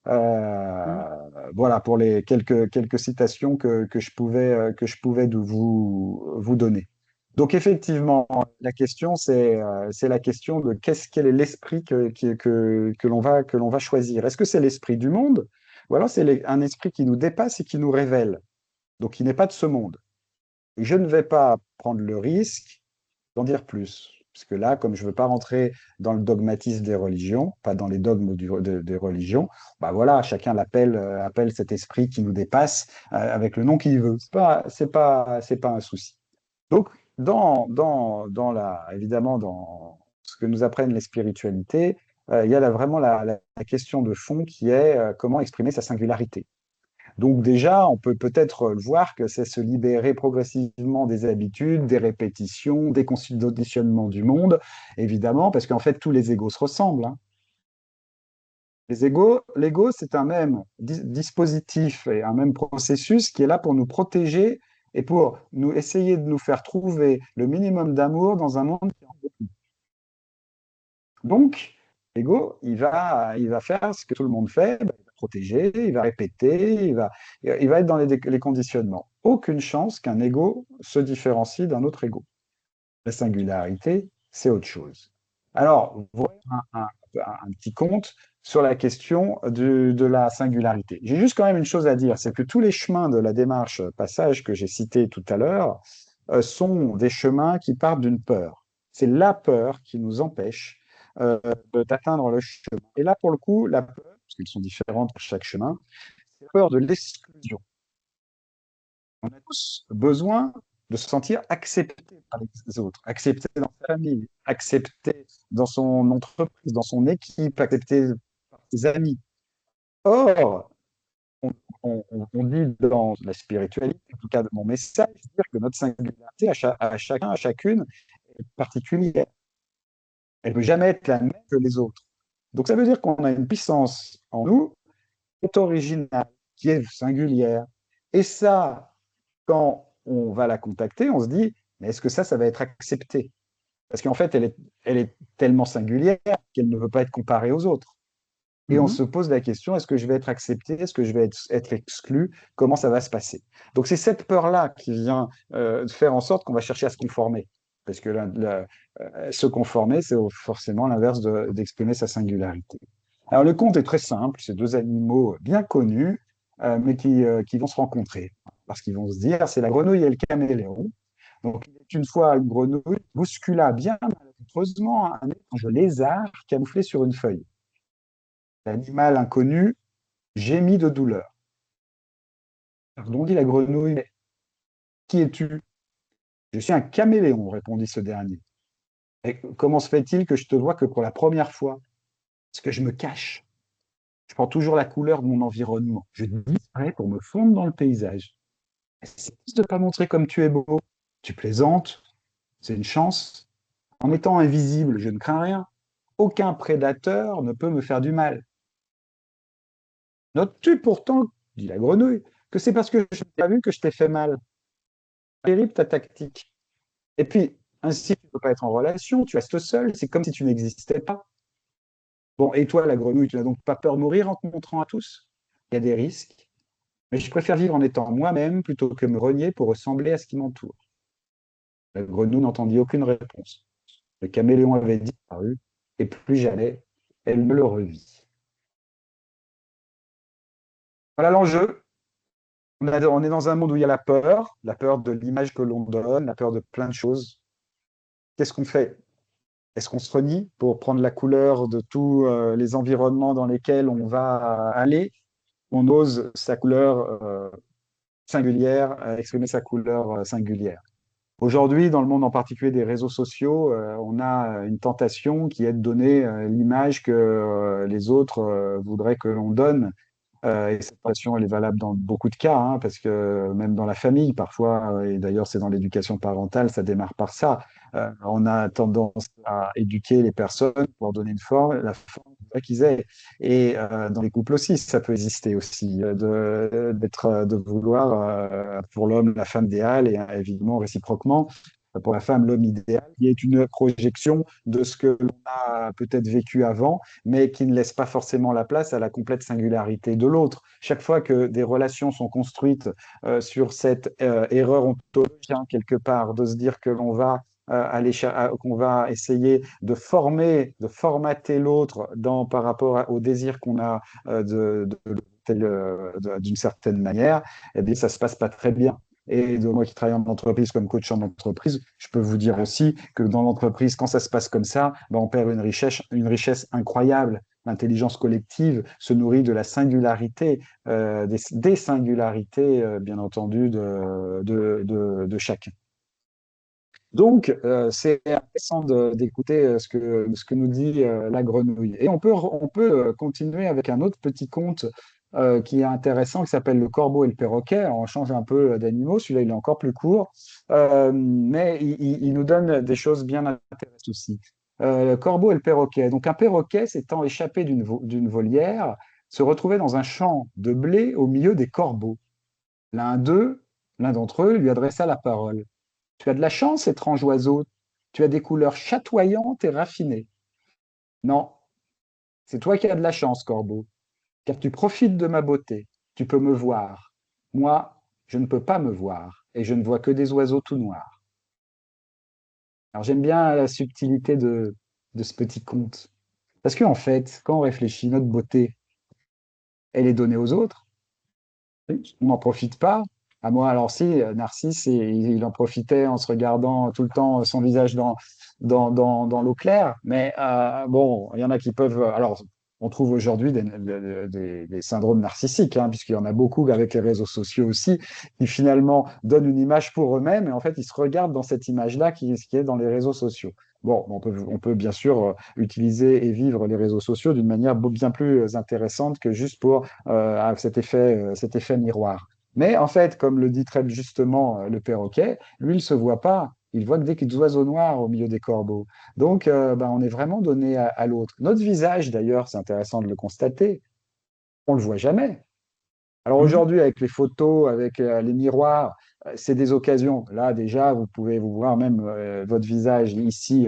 Mm. Voilà pour les quelques citations que je pouvais vous donner. Donc effectivement, la question, c'est la question de quel est l'esprit que l'on va choisir. Est-ce que c'est l'esprit du monde ou alors c'est un esprit qui nous dépasse et qui nous révèle, donc qui n'est pas de ce monde. Et je ne vais pas prendre le risque d'en dire plus. Parce que là, comme je ne veux pas rentrer dans le dogmatisme des religions, pas dans les dogmes des religions, bah voilà, chacun appelle cet esprit qui nous dépasse avec le nom qu'il veut. C'est pas un souci. Donc, évidemment, dans ce que nous apprennent les spiritualités, il y a vraiment la question de fond qui est comment exprimer sa singularité. Donc déjà, on peut peut-être le voir que c'est se libérer progressivement des habitudes, des répétitions, des conditionnements du monde, évidemment, parce qu'en fait, tous les égos se ressemblent. Hein. L'ego, c'est un même dispositif et un même processus qui est là pour nous protéger et pour nous essayer de nous faire trouver le minimum d'amour dans un monde qui en veut plus. Donc, l'ego, il va faire ce que tout le monde fait, ben, il va protéger, il va répéter, il va être dans les conditionnements. Aucune chance qu'un ego se différencie d'un autre ego. La singularité, c'est autre chose. Alors, voilà un petit compte sur la question de la singularité. J'ai juste quand même une chose à dire, c'est que tous les chemins de la démarche passage que j'ai cité tout à l'heure sont des chemins qui partent d'une peur. C'est la peur qui nous empêche d'atteindre le chemin. Et là, pour le coup, la peur, parce qu'elles sont différentes pour chaque chemin, c'est la peur de l'exclusion. On a tous besoin de se sentir accepté par les autres, accepté dans sa famille, accepté dans son entreprise, dans son équipe, accepté par ses amis. Or, on, on dit dans la spiritualité, en tout cas de mon message, dire que notre singularité à chacun, à chacune, est particulière. Elle ne peut jamais être la même que les autres. Donc ça veut dire qu'on a une puissance en nous qui est originale, qui est singulière. Et ça, quand on va la contacter, on se dit, mais est-ce que ça va être accepté? Parce qu'en fait, elle est tellement singulière qu'elle ne veut pas être comparée aux autres. Et on Mhm. se pose la question, est-ce que je vais être accepté? Est-ce que je vais être exclu? Comment ça va se passer? Donc c'est cette peur-là qui vient faire en sorte qu'on va chercher à se conformer. Parce que se conformer, c'est forcément l'inverse d'exprimer sa singularité. Alors le conte est très simple, c'est deux animaux bien connus mais qui vont se rencontrer. Parce qu'ils vont se dire, c'est la grenouille et le caméléon. Donc, une fois, une grenouille bouscula bien malencontreusement un étrange lézard camouflé sur une feuille. L'animal inconnu gémit de douleur. Répondit la grenouille, mais qui es-tu? Je suis un caméléon, répondit ce dernier. Et comment se fait-il que je te vois que pour la première fois? Parce que je me cache. Je prends toujours la couleur de mon environnement. Je disparais pour me fondre dans le paysage. C'est juste de ne pas montrer comme tu es beau. Tu plaisantes, c'est une chance. En étant invisible, je ne crains rien. Aucun prédateur ne peut me faire du mal. Notes-tu pourtant, dit la grenouille, que c'est parce que je n'ai pas vu que je t'ai fait mal. Terrible ta tactique. Et puis, ainsi, tu ne peux pas être en relation, tu restes seul, c'est comme si tu n'existais pas. Bon, et toi, la grenouille, tu n'as donc pas peur de mourir en te montrant à tous? Il y a des risques, mais je préfère vivre en étant moi-même plutôt que me renier pour ressembler à ce qui m'entoure. La grenouille n'entendit aucune réponse. Le caméléon avait disparu, et plus jamais elle ne le revit. Voilà l'enjeu. On est dans un monde où il y a la peur de l'image que l'on donne, la peur de plein de choses. Qu'est-ce qu'on fait? Est-ce qu'on se renie pour prendre la couleur de tous les environnements dans lesquels on va aller? On ose sa couleur singulière, exprimer sa couleur singulière. Aujourd'hui, dans le monde en particulier des réseaux sociaux, on a une tentation qui est de donner l'image que les autres voudraient que l'on donne. Et cette tentation, elle est valable dans beaucoup de cas, hein, parce que même dans la famille, parfois, et d'ailleurs c'est dans l'éducation parentale, ça démarre par ça. On a tendance à éduquer les personnes pour leur donner une forme, la forme qu'ils aient. Et dans les couples aussi, ça peut exister aussi, de vouloir pour l'homme la femme idéale et évidemment réciproquement pour la femme l'homme idéal, qui est une projection de ce que l'on a peut-être vécu avant, mais qui ne laisse pas forcément la place à la complète singularité de l'autre. Chaque fois que des relations sont construites sur cette erreur ontologique, hein, quelque part, de se dire que l'on va qu'on va essayer de former, de formater l'autre par rapport au désir qu'on a d'une certaine manière, eh bien, ça ne se passe pas très bien. Et de moi qui travaille en entreprise comme coach en entreprise, je peux vous dire aussi que dans l'entreprise, quand ça se passe comme ça, ben on perd une richesse incroyable. L'intelligence collective se nourrit de la singularité, des singularités, bien entendu, de chacun. Donc, c'est intéressant d'écouter ce que nous dit la grenouille. Et on peut continuer avec un autre petit conte qui est intéressant, qui s'appelle Le corbeau et le perroquet. Alors, on change un peu d'animaux, celui-là il est encore plus court, mais il nous donne des choses bien intéressantes aussi. Le corbeau et le perroquet. Donc, un perroquet s'étant échappé d'une volière, se retrouvait dans un champ de blé au milieu des corbeaux. L'un d'entre eux lui adressa la parole. Tu as de la chance, étrange oiseau. Tu as des couleurs chatoyantes et raffinées. Non, c'est toi qui as de la chance, corbeau, car tu profites de ma beauté. Tu peux me voir. Moi, je ne peux pas me voir, et je ne vois que des oiseaux tout noirs. Alors j'aime bien la subtilité de ce petit conte. Parce qu'en fait, quand on réfléchit, notre beauté, elle est donnée aux autres. On n'en profite pas. À moi, alors si, Narcisse, il en profitait en se regardant tout le temps son visage dans l'eau claire. Mais bon, il y en a qui peuvent. Alors, on trouve aujourd'hui des syndromes narcissiques, hein, puisqu'il y en a beaucoup avec les réseaux sociaux aussi, qui finalement donnent une image pour eux-mêmes, et en fait, ils se regardent dans cette image-là qui est dans les réseaux sociaux. Bon, on peut bien sûr utiliser et vivre les réseaux sociaux d'une manière bien plus intéressante que juste pour cet effet miroir. Mais en fait, comme le dit très justement le perroquet, lui, il ne se voit pas. Il voit que des oiseaux noirs au milieu des corbeaux. Donc, on est vraiment donné à l'autre. Notre visage, d'ailleurs, c'est intéressant de le constater, on ne le voit jamais. Alors Mhm. aujourd'hui, avec les photos, avec les miroirs, c'est des occasions. Là, déjà, vous pouvez vous voir même votre visage ici.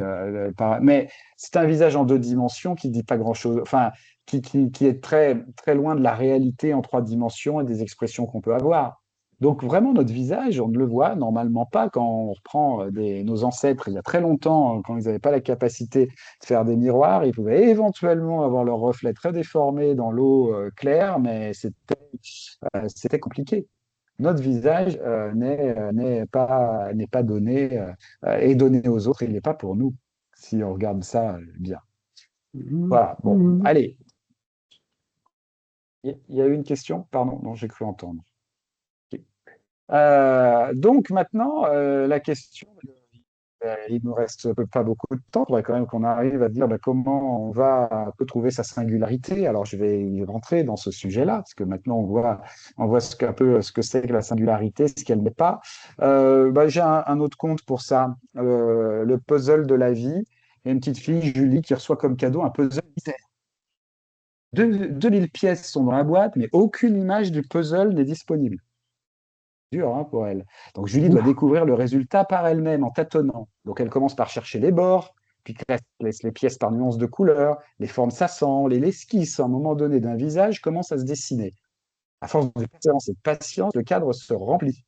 Mais c'est un visage en deux dimensions qui ne dit pas grand-chose, enfin, qui est très, très loin de la réalité en trois dimensions et des expressions qu'on peut avoir. Donc vraiment, notre visage, on ne le voit normalement pas quand on reprend nos ancêtres il y a très longtemps, quand ils n'avaient pas la capacité de faire des miroirs, ils pouvaient éventuellement avoir leur reflet très déformé dans l'eau claire, mais c'était compliqué. Notre visage n'est pas donné, est donné aux autres, il n'est pas pour nous, si on regarde ça bien. Mhm. Voilà, bon, Mhm. allez, il y a eu une question? Pardon, non, j'ai cru entendre. Ok. Donc maintenant, la question, il nous reste pas beaucoup de temps. Il faudrait quand même qu'on arrive à dire comment peut trouver sa singularité. Alors je vais y rentrer dans ce sujet-là, parce que maintenant on voit un peu ce que c'est que la singularité, ce qu'elle n'est pas. J'ai un autre conte pour ça, le puzzle de la vie. Il y a une petite fille, Julie, qui reçoit comme cadeau un puzzle mystère. 2000 pièces sont dans la boîte, mais aucune image du puzzle n'est disponible. Dur hein, pour elle. Donc Julie doit Ouf. découvrir le résultat par elle-même en tâtonnant. Donc elle commence par chercher les bords, puis laisse les pièces par nuances de couleurs, les formes s'assemblent et l'esquisse à un moment donné d'un visage commence à se dessiner. À force de persévérance et de patience, le cadre se remplit.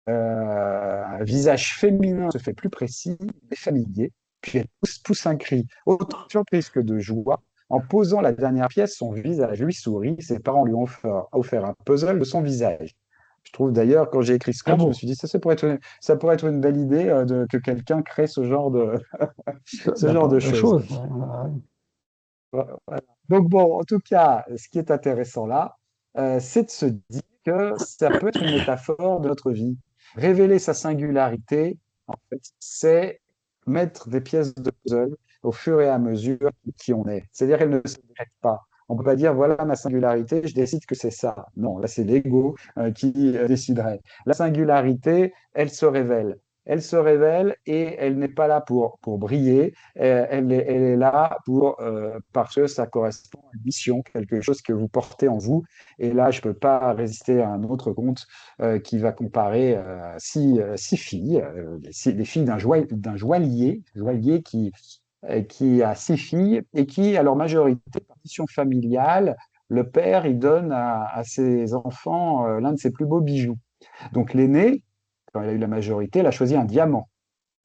Un visage féminin se fait plus précis et familier, puis elle pousse un cri, autant de surprise que de joie. En posant la dernière pièce, son visage lui sourit. Ses parents lui ont offert un puzzle de son visage. Je trouve d'ailleurs, quand j'ai écrit ce Ah conte, je me bon, suis dit, ça pourrait être une belle idée que quelqu'un crée ce genre de de choses. choses. Ouais, ouais. Voilà. Donc bon, en tout cas, ce qui est intéressant là, c'est de se dire que ça peut être une métaphore de notre vie. Révéler sa singularité, en fait, c'est mettre des pièces de puzzle au fur et à mesure de qui on est. C'est-à-dire qu'elle ne se décrète pas. On ne peut pas dire, voilà ma singularité, je décide que c'est ça. Non, là, c'est l'ego qui déciderait. La singularité, elle se révèle. Elle se révèle et elle n'est pas là pour briller, elle est là parce que ça correspond à une mission, quelque chose que vous portez en vous. Et là, je ne peux pas résister à un autre conte qui va comparer six filles, les filles d'un joaillier qui a six filles et qui, à leur majorité, par mission familiale, le père, il donne à ses enfants l'un de ses plus beaux bijoux. Donc l'aîné, quand il a eu la majorité, il a choisi un diamant,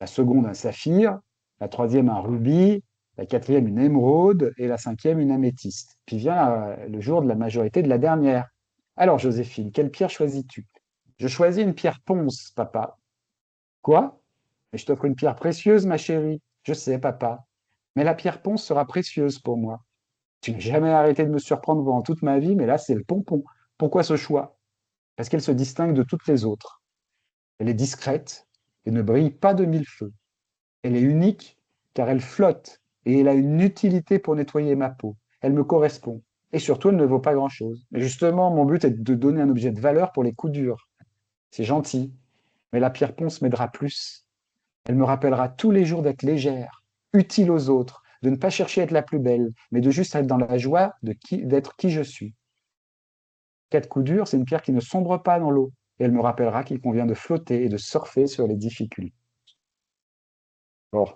la seconde un saphir, la troisième un rubis, la quatrième une émeraude et la cinquième une améthyste. Puis vient le jour de la majorité de la dernière. Alors Joséphine, quelle pierre choisis-tu? Je choisis une pierre ponce, papa. Quoi? Mais je t'offre une pierre précieuse, ma chérie. Je sais, papa. Mais la pierre ponce sera précieuse pour moi. Tu n'as jamais arrêté de me surprendre pendant toute ma vie, mais là, c'est le pompon. Pourquoi ce choix? Parce qu'elle se distingue de toutes les autres. Elle est discrète et ne brille pas de mille feux. Elle est unique car elle flotte et elle a une utilité pour nettoyer ma peau. Elle me correspond. Et surtout, elle ne vaut pas grand-chose. Mais justement, mon but est de donner un objet de valeur pour les coups durs. C'est gentil, mais la pierre ponce m'aidera plus. Elle me rappellera tous les jours d'être légère, utile aux autres, de ne pas chercher à être la plus belle, mais de juste être dans la joie d'être qui je suis. Quatre coups durs, c'est une pierre qui ne sombre pas dans l'eau. Et elle me rappellera qu'il convient de flotter et de surfer sur les difficultés. Bon,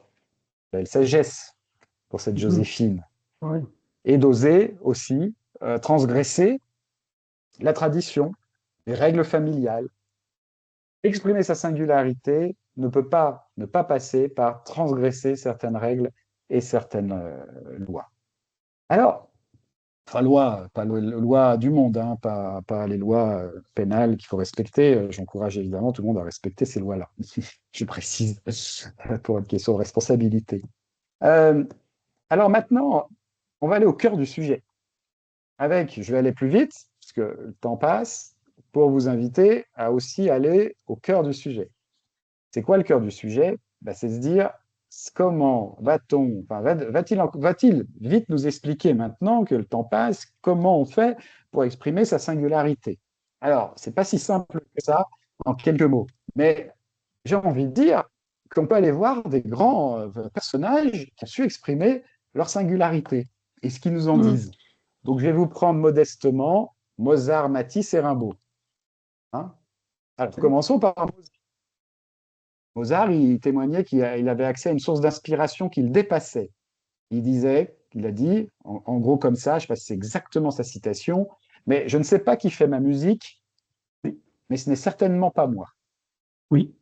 belle sagesse pour cette Mhm. Joséphine. Ouais. Et d'oser aussi transgresser la tradition, les règles familiales. Exprimer sa singularité ne peut pas ne pas passer par transgresser certaines règles et certaines lois. Alors, enfin, pas loi du monde, hein, pas les lois pénales qu'il faut respecter. J'encourage évidemment tout le monde à respecter ces lois-là. Je précise, pour une question de responsabilité. Euh, alors maintenant, on va aller au cœur du sujet. Je vais aller plus vite, parce que le temps passe, pour vous inviter à aussi aller au cœur du sujet. C'est quoi le cœur du sujet? C'est se dire comment va-t-on, enfin, va-t-il vite nous expliquer maintenant que le temps passe, comment on fait pour exprimer sa singularité? Alors, c'est pas si simple que ça en quelques mots, mais j'ai envie de dire qu'on peut aller voir des grands personnages qui ont su exprimer leur singularité et ce qu'ils nous en Mhm. disent. Donc, je vais vous prendre modestement Mozart, Matisse et Rimbaud. Hein. Alors, Ok. commençons par Mozart. Il témoignait qu'il avait accès à une source d'inspiration qu'il dépassait. Il a dit, en gros comme ça, je ne sais pas si c'est exactement sa citation, mais je ne sais pas qui fait ma musique, mais ce n'est certainement pas moi. Oui,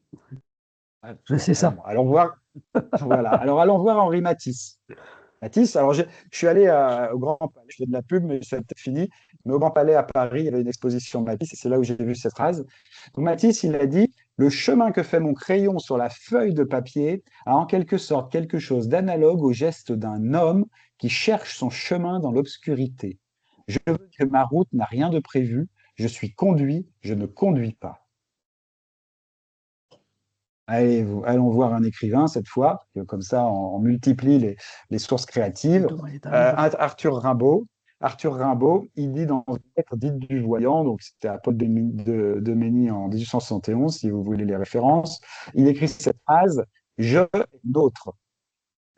Ah, je sais ça. allons voir, voilà. Alors, allons voir Henri Matisse. Matisse, alors je suis allé au Grand Palais, je fais de la pub, mais c'est peut-être fini, mais au Grand Palais à Paris, il y avait une exposition de Matisse, et c'est là où j'ai vu cette phrase. Donc Matisse, il a dit, le chemin que fait mon crayon sur la feuille de papier a en quelque sorte quelque chose d'analogue au geste d'un homme qui cherche son chemin dans l'obscurité. Je veux que ma route n'a rien de prévu, je suis conduit, je ne conduis pas. Allez, allons voir un écrivain cette fois, comme ça on multiplie les sources créatives. Arthur Rimbaud. Arthur Rimbaud, il dit dans une lettre dite du voyant, donc c'était à Paul de Mény en 1871, si vous voulez les références, il écrit cette phrase, je et d'autres,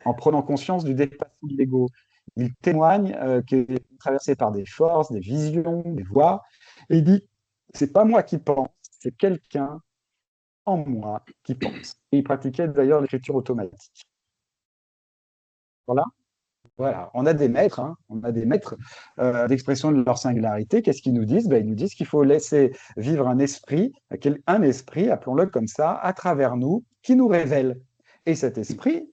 en prenant conscience du dépassement de l'ego. Il témoigne qu'il est traversé par des forces, des visions, des voix, et il dit, c'est pas moi qui pense, c'est quelqu'un en moi qui pense. Et il pratiquait d'ailleurs l'écriture automatique. Voilà. Voilà, on a des maîtres, hein, on a des maîtres d'expression de leur singularité. Qu'est-ce qu'ils nous disent? Ben, ils nous disent qu'il faut laisser vivre un esprit, appelons-le comme ça, à travers nous, qui nous révèle. Et cet esprit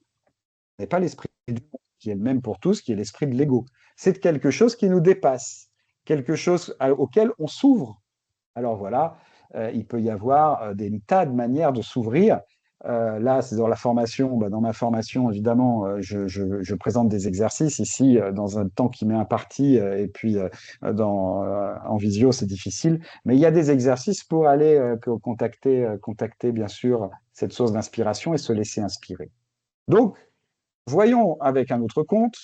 n'est pas l'esprit du monde, qui est le même pour tous, qui est l'esprit de l'ego. C'est quelque chose qui nous dépasse, quelque chose auquel on s'ouvre. Alors voilà, il peut y avoir des tas de manières de s'ouvrir. Là, c'est dans la formation. Dans ma formation, évidemment, je présente des exercices ici dans un temps qui m'est imparti, et puis en visio, c'est difficile. Mais il y a des exercices pour aller contacter, bien sûr, cette source d'inspiration et se laisser inspirer. Donc, voyons avec un autre conte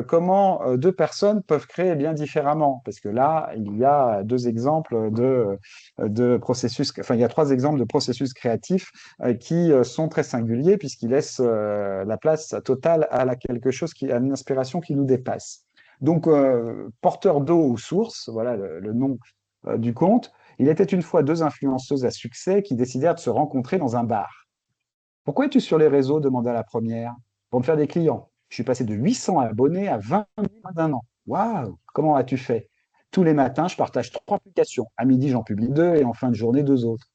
comment deux personnes peuvent créer bien différemment. Parce que là, il y a deux exemples de processus, enfin, il y a trois exemples de processus créatifs qui sont très singuliers, puisqu'ils laissent la place totale à quelque chose, à une inspiration qui nous dépasse. Donc, porteur d'eau ou source, voilà le nom du conte, il était une fois deux influenceuses à succès qui décidèrent de se rencontrer dans un bar. Pourquoi es-tu sur les réseaux? Demanda la première. Pour me faire des clients. Je suis passé de 800 abonnés à 20 000 en un an. Waouh! Comment as-tu fait? Tous les matins, je partage 3 publications. À midi, j'en publie 2 et en fin de journée, 2 autres.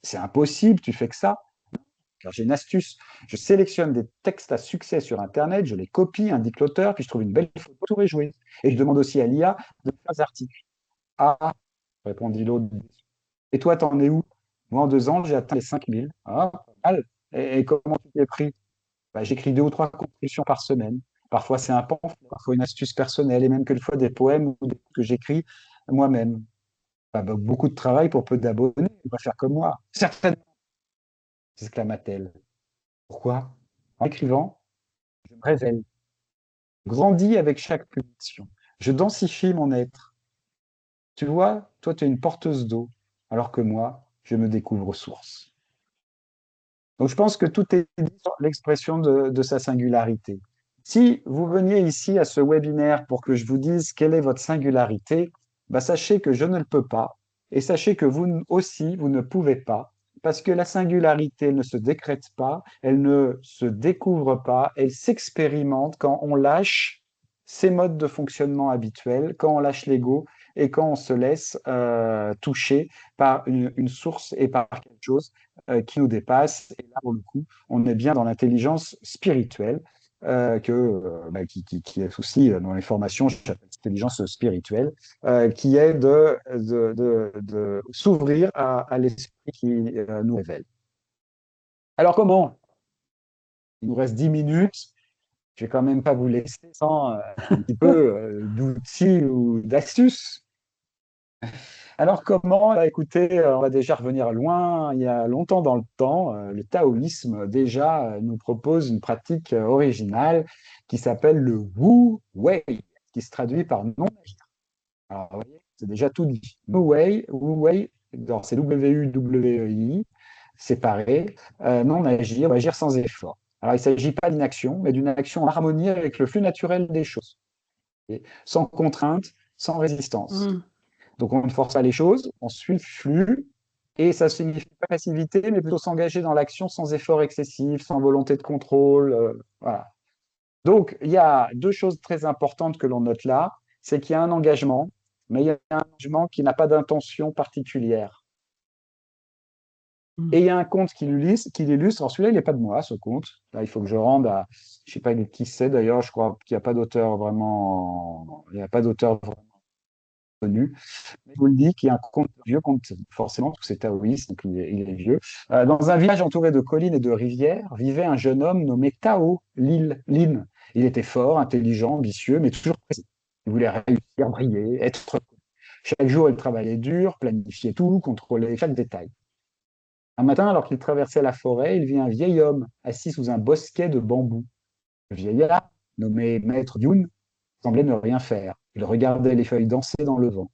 C'est impossible, tu fais que ça. Car j'ai une astuce. Je sélectionne des textes à succès sur Internet, je les copie, indique l'auteur, puis je trouve une belle photo, tout est joué. Et je demande aussi à l'IA de faire des articles. Ah, répondit l'autre. Et toi, t'en es où? Moi, en 2 ans, j'ai atteint les 5000. Ah, pas mal. Et comment tu t'es pris? Bah, j'écris 2 ou 3 contributions par semaine. Parfois, c'est un pamphlet, parfois une astuce personnelle, et même quelquefois des poèmes ou des que j'écris moi-même. Beaucoup de travail pour peu d'abonnés. On va faire comme moi. Certainement, s'exclama-t-elle. Pourquoi? En écrivant, je me révèle. Je grandis avec chaque publication. Je densifie mon être. Tu vois, toi, tu es une porteuse d'eau, alors que moi, je me découvre source. Donc, je pense que tout est dit sur l'expression de sa singularité. Si vous veniez ici à ce webinaire pour que je vous dise quelle est votre singularité, sachez que je ne le peux pas. Et sachez que vous aussi, vous ne pouvez pas. Parce que la singularité ne se décrète pas, elle ne se découvre pas, elle s'expérimente quand on lâche ses modes de fonctionnement habituels, quand on lâche l'ego et quand on se laisse toucher par une source et par quelque chose qui nous dépasse. Et là, pour le coup, on est bien dans l'intelligence spirituelle, qui est aussi dans les formations, j'appelle intelligence spirituelle, qui est de s'ouvrir à l'esprit qui nous révèle. Alors comment? Il nous reste 10 minutes. Je vais quand même pas vous laisser sans un petit peu d'outils ou d'astuces. Alors comment? Écoutez, on va déjà revenir loin, il y a longtemps dans le temps. Le taoïsme déjà nous propose une pratique originale qui s'appelle le Wu Wei, qui se traduit par non agir. Alors, vous voyez, c'est déjà tout dit. Wu Wei, c'est W-U-W-E-I, séparé, non agir, ou agir sans effort. Alors, il ne s'agit pas d'inaction, mais d'une action en harmonie avec le flux naturel des choses, sans contrainte, sans résistance. Donc, on ne force pas les choses, on suit le flux, et ça signifie pas passivité, mais plutôt s'engager dans l'action sans effort excessif, sans volonté de contrôle. Voilà. Donc, il y a deux choses très importantes que l'on note là, c'est qu'il y a un engagement, mais il y a un engagement qui n'a pas d'intention particulière. Et il y a un conte qui l'illustre. Alors celui-là, il n'est pas de moi, ce conte. Là, il faut que je rende à... Je ne sais pas qui c'est d'ailleurs, je crois qu'il n'y a pas d'auteur vraiment... Il n'y a pas d'auteur vraiment connu. Mais je vous le dis qu'il y a un conte, un vieux conte, forcément, parce que c'est taoïste, donc il est vieux. Dans un village entouré de collines et de rivières, vivait un jeune homme nommé Tao Lin. Il était fort, intelligent, ambitieux, mais toujours pressé. Il voulait réussir, briller, être... Chaque jour, il travaillait dur, planifiait tout, contrôlait chaque détail. Un matin, alors qu'il traversait la forêt, il vit un vieil homme assis sous un bosquet de bambous. Le vieillard, nommé Maître Yun, semblait ne rien faire. Il regardait les feuilles danser dans le vent,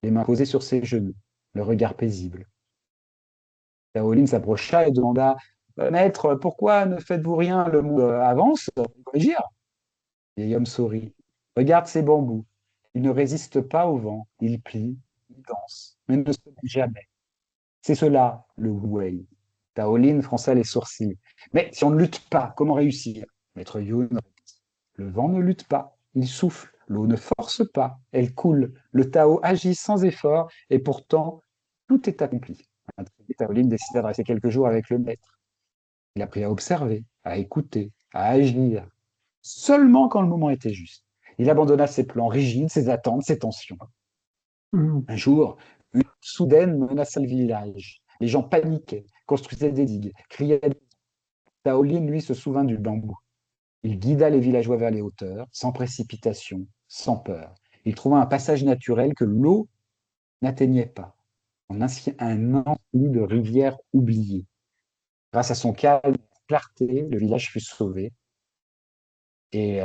les mains posées sur ses genoux, le regard paisible. Shaolin s'approcha et demanda Maître, pourquoi ne faites-vous rien? Le monde avance, corrigir. Le vieil homme sourit. Regarde ces bambous. Ils ne résistent pas au vent. Ils plient, ils dansent, mais ne se mettent jamais. C'est cela, le Wu-Wei. Taolin fronça les sourcils. Mais si on ne lutte pas, comment réussir? Maître Yun, le vent ne lutte pas, il souffle. L'eau ne force pas, elle coule. Le Tao agit sans effort et pourtant, tout est accompli. Taolin décida de rester quelques jours avec le maître. Il apprit à observer, à écouter, à agir, seulement quand le moment était juste. Il abandonna ses plans rigides, ses attentes, ses tensions. Un jour, une soudaine menaça le village. Les gens paniquaient, construisaient des digues, criaient. Taolin, lui, se souvint du bambou. Il guida les villageois vers les hauteurs, sans précipitation, sans peur. Il trouva un passage naturel que l'eau n'atteignait pas, un enfouis de rivière oubliée. Grâce à son calme et clarté, le village fut sauvé. Et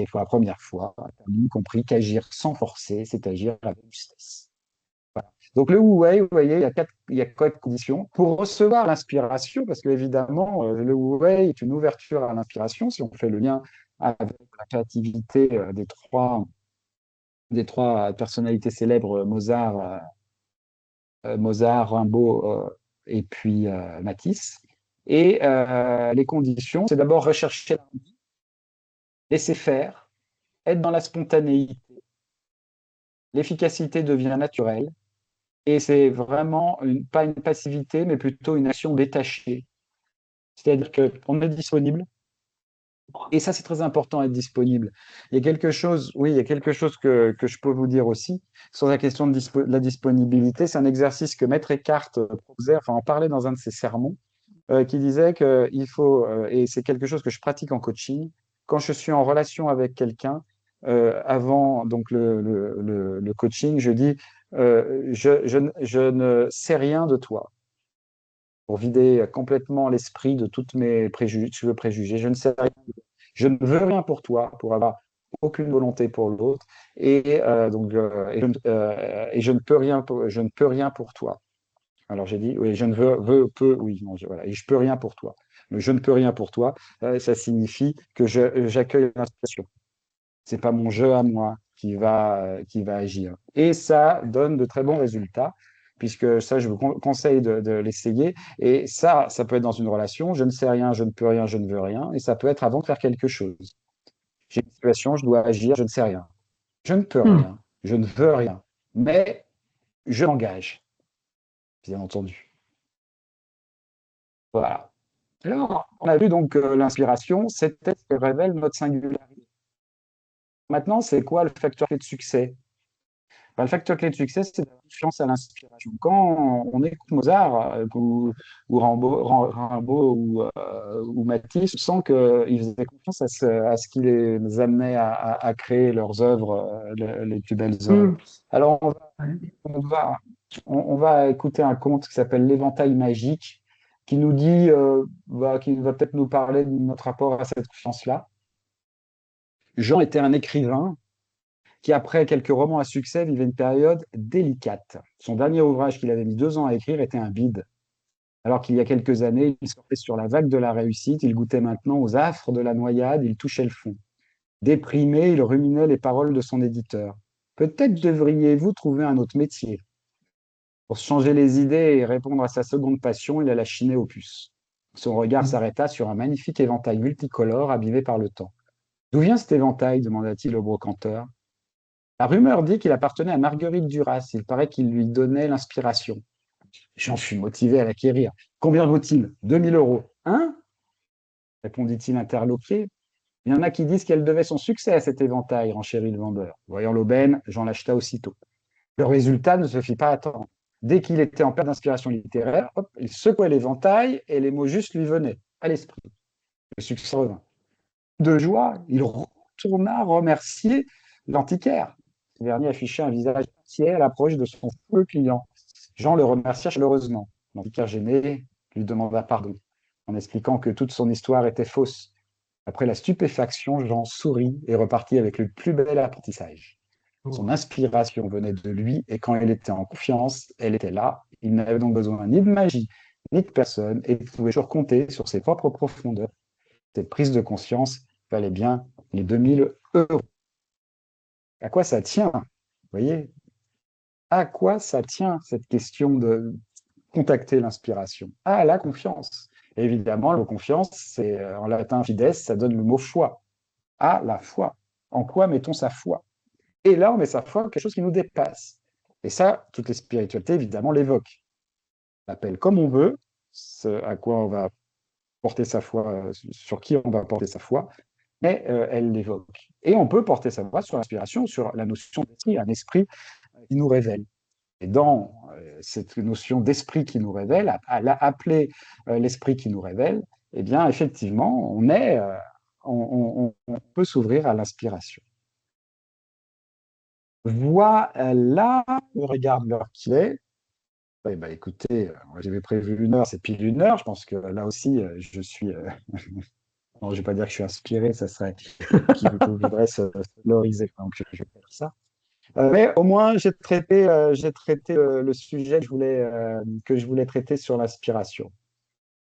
pour la première fois, Taolin comprit qu'agir sans forcer, c'est agir avec justesse. Voilà. Donc le Wu-Wei, vous voyez, il y a quatre conditions pour recevoir l'inspiration, parce que évidemment, le Wu-Wei est une ouverture à l'inspiration, si on fait le lien avec la créativité des trois personnalités célèbres, Mozart, Rimbaud et puis Matisse. Et les conditions, c'est d'abord rechercher l'harmonie, laisser faire, être dans la spontanéité. L'efficacité devient naturelle. Et c'est vraiment pas une passivité, mais plutôt une action détachée. C'est-à-dire qu'on est disponible. Et ça, c'est très important, être disponible. Il y a quelque chose, oui, il y a quelque chose que je peux vous dire aussi sur la question de la disponibilité. C'est un exercice que Maître Eckhart proposait, enfin, en parlait dans un de ses sermons, qui disait qu'il faut, et c'est quelque chose que je pratique en coaching, quand je suis en relation avec quelqu'un, avant donc le coaching, je dis je ne sais rien de toi, pour vider complètement l'esprit de toutes mes préjugés. Je ne sais rien. Je ne veux rien pour toi, pour avoir aucune volonté pour l'autre, et je ne peux rien je ne peux rien pour toi. Alors j'ai dit, oui, je ne peux, oui, non, voilà, et je peux rien pour toi. Le je ne peux rien pour toi, ça signifie que j'accueille l'inspiration. C'est pas mon jeu à moi qui va agir. Et ça donne de très bons résultats, puisque ça, je vous conseille de l'essayer. Et ça peut être dans une relation, je ne sais rien, je ne peux rien, je ne veux rien, et ça peut être avant de faire quelque chose. J'ai une situation, je dois agir, je ne sais rien. Je ne peux rien, je ne veux rien, mais je m'engage, bien entendu. Voilà. Alors, on a vu donc l'inspiration, c'est ce que révèle notre singularité. Maintenant, c'est quoi le facteur clé de succès? Ben, le facteur clé de succès, c'est la confiance à l'inspiration. Quand on écoute Mozart ou Rimbaud ou Matisse, on sent qu'ils faisaient confiance à ce qui les amenait à créer leurs œuvres, les plus belles œuvres. Alors, on va, on va écouter un conte qui s'appelle L'Éventail magique, qui nous dit, qui va peut-être nous parler de notre rapport à cette confiance-là. Jean était un écrivain qui, après quelques romans à succès, vivait une période délicate. Son dernier ouvrage qu'il avait mis 2 ans à écrire était un bide. Alors qu'il y a quelques années, il sortait sur la vague de la réussite, il goûtait maintenant aux affres de la noyade, il touchait le fond. Déprimé, il ruminait les paroles de son éditeur. Peut-être devriez-vous trouver un autre métier. Pour se changer les idées et répondre à sa seconde passion, il alla chiner aux puces. Son regard s'arrêta sur un magnifique éventail multicolore abîmé par le temps. D'où vient cet éventail demanda-t-il au brocanteur. La rumeur dit qu'il appartenait à Marguerite Duras. Il paraît qu'il lui donnait l'inspiration. J'en suis motivé à l'acquérir. Combien vaut-il? 2 000 euros. Hein? Répondit-il interloqué. Il y en a qui disent qu'elle devait son succès à cet éventail, renchérit le vendeur. Voyant l'aubaine, j'en l'acheta aussitôt. Le résultat ne se fit pas attendre. Dès qu'il était en perte d'inspiration littéraire, hop, il secouait l'éventail et les mots justes lui venaient à l'esprit. Le succès revint. De joie, il retourna remercier l'antiquaire. Ce dernier affichait un visage entier à l'approche de son fou client. Jean le remercia chaleureusement. L'antiquaire gêné lui demanda pardon, en expliquant que toute son histoire était fausse. Après la stupéfaction, Jean sourit et repartit avec le plus bel apprentissage. Son inspiration venait de lui et quand il était en confiance, elle était là. Il n'avait donc besoin ni de magie, ni de personne et pouvait toujours compter sur ses propres profondeurs. Cette prise de conscience valait bien les 2 000 euros. À quoi ça tient? Vous voyez? À quoi ça tient cette question de contacter l'inspiration? À la confiance. Et évidemment, le mot confiance, c'est en latin fides, ça donne le mot foi. À la foi. En quoi mettons sa foi? Et là, on met sa foi en quelque chose qui nous dépasse. Et ça, toutes les spiritualités, évidemment, l'évoquent. On appelle comme on veut, ce à quoi on va porter sa foi, sur qui on va porter sa foi, mais elle l'évoque. Et on peut porter sa foi sur l'inspiration, sur la notion d'esprit, un esprit qui nous révèle. Et dans cette notion d'esprit qui nous révèle, à l'appeler l'esprit qui nous révèle, eh bien, effectivement, on peut s'ouvrir à l'inspiration. Voilà, je regarde l'heure qu'il est. Eh ben, écoutez, j'avais prévu 1 heure, c'est pile 1 heure. Je pense que là aussi, je suis. Non, je ne vais pas dire que je suis inspiré, ça serait qui voudrait se valoriser. Donc, je vais faire ça. Mais au moins, j'ai traité le sujet que je voulais traiter sur l'inspiration.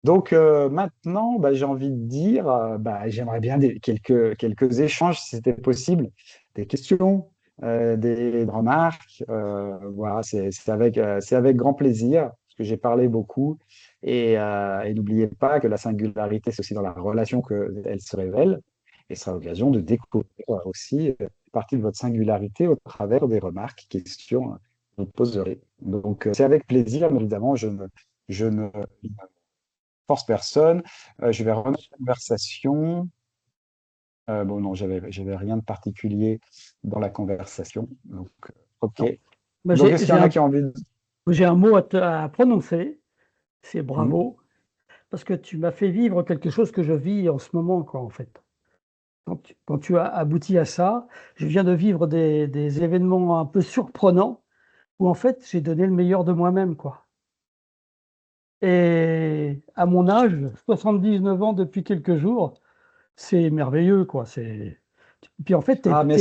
Donc maintenant, bah, j'ai envie de dire, bah, j'aimerais bien quelques échanges, si c'était possible, des questions, des remarques. Voilà, c'est avec grand plaisir, parce que j'ai parlé beaucoup. Et n'oubliez pas que la singularité, c'est aussi dans la relation qu'elle se révèle. Et ce sera l'occasion de découvrir aussi partie de votre singularité au travers des remarques, questions que vous poserez. Donc c'est avec plaisir, mais évidemment, je ne force personne. Je vais remettre la conversation. Bon, non, j'avais rien de particulier dans la conversation. Donc, OK. Non. Bah, Donc, est-ce qu'il y en a qui ont envie de... j'ai un mot à prononcer, c'est Hmm. bravo, parce que tu m'as fait vivre quelque chose que je vis en ce moment, quoi, en fait. Quand tu as abouti à ça, je viens de vivre des événements un peu surprenants où, en fait, j'ai donné le meilleur de moi-même, quoi. Et à mon âge, 79 ans depuis quelques jours, c'est merveilleux, quoi. Puis en fait, Ah, mais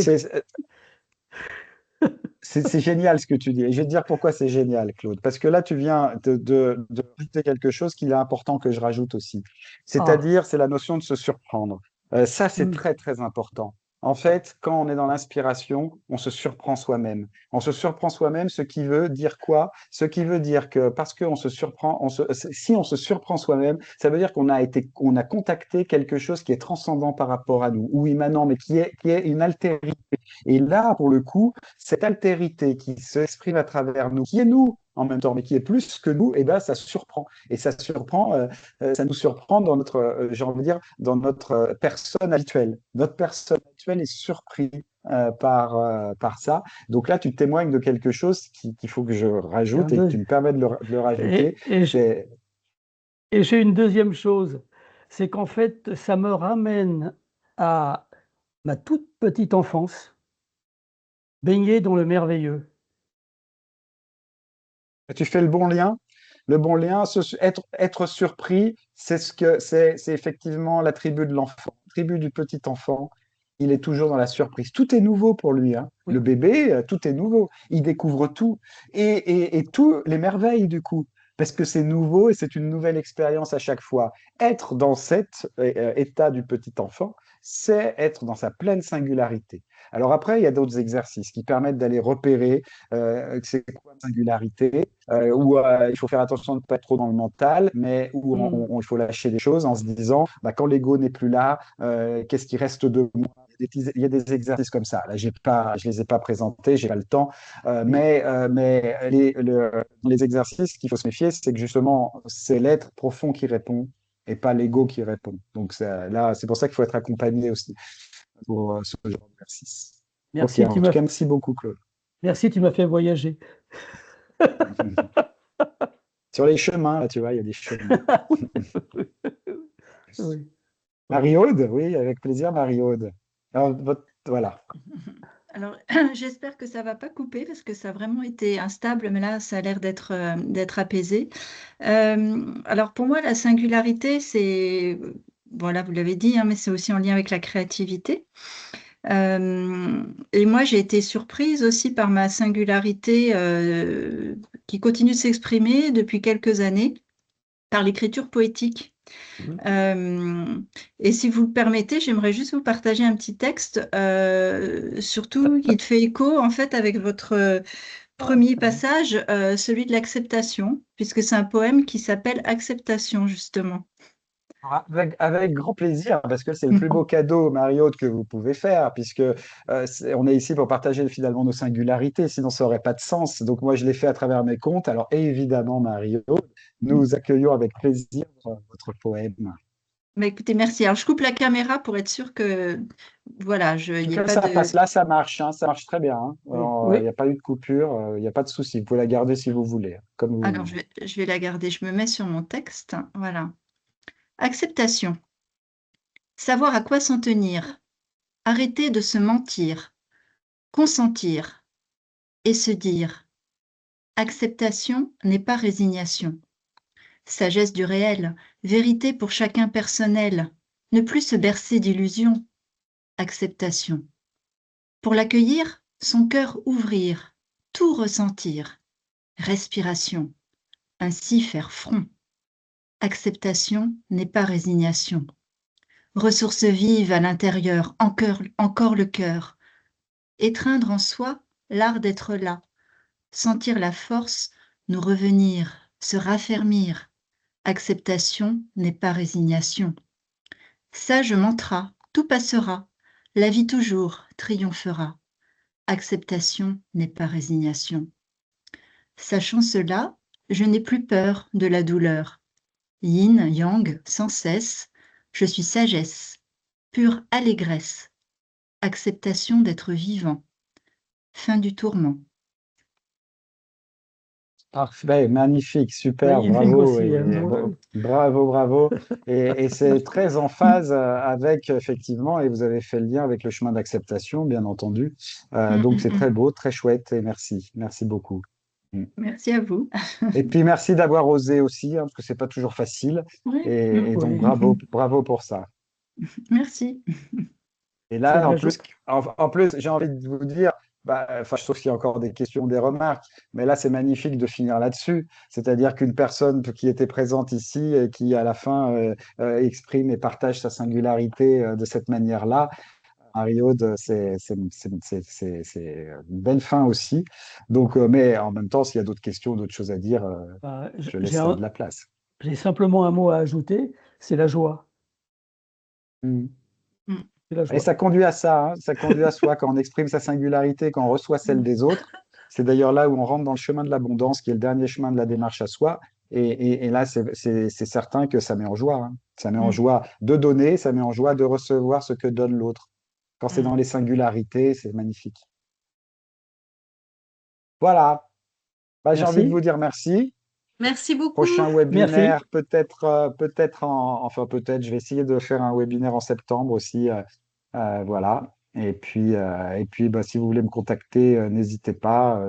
c'est génial ce que tu dis. Et je vais te dire pourquoi c'est génial, Claude. Parce que là, tu viens de rajouter quelque chose qu'il est important que je rajoute aussi. Ah, C'est-à-dire, c'est la notion de se surprendre. Ça, c'est mmh, très, très important. En fait, quand on est dans l'inspiration, on se surprend soi-même. On se surprend soi-même, ce qui veut dire quoi? Ce qui veut dire que parce qu'on se surprend, si on se surprend soi-même, ça veut dire on a contacté quelque chose qui est transcendant par rapport à nous, ou immanent, mais qui est une altérité. Et là, pour le coup, cette altérité qui s'exprime à travers nous, qui est nous en même temps, mais qui est plus que nous, et ben ça surprend. Et ça nous surprend dans notre, j'ai envie de dire, dans notre personne habituelle. Notre personne habituelle est surprise par ça. Donc là, tu témoignes de quelque chose qu'il faut que je c'est un rajoute et que deux tu me permets de le rajouter. et et j C'est et j'ai une deuxième chose, c'est qu'en fait, ça me ramène à ma toute petite enfance, baignée dans le merveilleux. Tu fais le bon lien. Le bon lien, être surpris, c'est effectivement l'attribut de l'enfant, l'attribut du petit enfant. Il est toujours dans la surprise. Tout est nouveau pour lui, hein. Le Oui, bébé, tout est nouveau. Il découvre tout et tout les merveilles du coup, parce que c'est nouveau et c'est une nouvelle expérience à chaque fois. Être dans cet état du petit enfant, c'est être dans sa pleine singularité. Alors après, il y a d'autres exercices qui permettent d'aller repérer c'est quoi la singularité, où il faut faire attention de ne pas être trop dans le mental, mais où il faut lâcher des choses en se disant, bah, quand l'ego n'est plus là, qu'est-ce qui reste de moi? Il y a des exercices comme ça. Là, je ne les ai pas présentés, je n'ai pas le temps, mais dans les exercices, qu'il faut se méfier, c'est que justement, c'est l'être profond qui répond et pas l'ego qui répond. Donc là, c'est pour ça qu'il faut être accompagné aussi pour ce genre d'exercice. Merci, Ok, en tout cas, merci beaucoup, Claude. Merci, tu m'as fait voyager. Sur les chemins, là, tu vois, il y a des chemins. Oui. Marie-Aude, oui, avec plaisir, Marie-Aude. Alors, voilà. Alors, j'espère que ça ne va pas couper parce que ça a vraiment été instable, mais là, ça a l'air d'être apaisé. Alors, pour moi, la singularité, c'est, voilà, vous l'avez dit, hein, mais c'est aussi en lien avec la créativité. Et moi, j'ai été surprise aussi par ma singularité qui continue de s'exprimer depuis quelques années par l'écriture poétique. Et si vous le permettez, j'aimerais juste vous partager un petit texte, surtout qui te fait écho en fait avec votre premier passage, celui de l'acceptation, puisque c'est un poème qui s'appelle Acceptation, justement. Avec grand plaisir, parce que c'est le plus beau cadeau, Marie-Aude, que vous pouvez faire, puisque on est ici pour partager finalement nos singularités, sinon ça n'aurait pas de sens. Donc moi, je l'ai fait à travers mes contes. Alors évidemment, Marie-Aude, nous accueillons avec plaisir votre poème. Mais écoutez, merci. Alors, je coupe la caméra pour être sûre que, voilà, il n'y a pas Ça de... passe là, ça marche très bien. Hein. Oui. Il n'y a pas eu de coupure, il n'y a pas de souci. Vous pouvez la garder si vous voulez, comme vous Alors, voulez. je vais la garder. Je me mets sur mon texte. Voilà. Acceptation. Savoir à quoi s'en tenir. Arrêter de se mentir. Consentir. Et se dire. Acceptation n'est pas résignation. Sagesse du réel. Vérité pour chacun personnel. Ne plus se bercer d'illusions. Acceptation. Pour l'accueillir, son cœur ouvrir. Tout ressentir. Respiration. Ainsi faire front. Acceptation n'est pas résignation. Ressources vives à l'intérieur, encore le cœur. Étreindre en soi l'art d'être là. Sentir la force nous revenir, se raffermir. Acceptation n'est pas résignation. Sage mantra, tout passera. La vie toujours triomphera. Acceptation n'est pas résignation. Sachant cela, je n'ai plus peur de la douleur. Yin, yang, sans cesse, je suis sagesse, pure allégresse, acceptation d'être vivant, fin du tourment. Parfait, magnifique, super, Magnifique bravo, aussi, et hein. bravo. Et c'est très en phase avec, effectivement, et vous avez fait le lien avec le chemin d'acceptation, bien entendu. Donc c'est très beau, très chouette, et merci beaucoup. Merci à vous. Et puis merci d'avoir osé aussi, hein, parce que c'est pas toujours facile. Oui. Et donc bravo pour ça. Merci. Et là, C'est la en plus, j'ai envie de vous dire, sauf qu'il y a encore des questions, des remarques, mais là, c'est magnifique de finir là-dessus. C'est-à-dire qu'une personne qui était présente ici et qui, à la fin, exprime et partage sa singularité de cette manière-là, Marie-Aude, c'est une belle fin aussi. Donc, mais en même temps, s'il y a d'autres questions, d'autres choses à dire, je laisse de la place. J'ai simplement un mot à ajouter, c'est la joie. C'est la joie. Et ça conduit à ça, hein, ça conduit à soi quand on exprime sa singularité, quand on reçoit celle des autres. C'est d'ailleurs là où on rentre dans le chemin de l'abondance, qui est le dernier chemin de la démarche à soi. Et là, c'est certain que ça met en joie. Hein. Ça met en joie de donner, ça met en joie de recevoir ce que donne l'autre. Quand c'est dans les singularités, c'est magnifique. Voilà. J'ai envie de vous dire merci. Merci beaucoup. Prochain webinaire, peut-être, je vais essayer de faire un webinaire en septembre aussi. Voilà. Et puis si vous voulez me contacter, n'hésitez pas.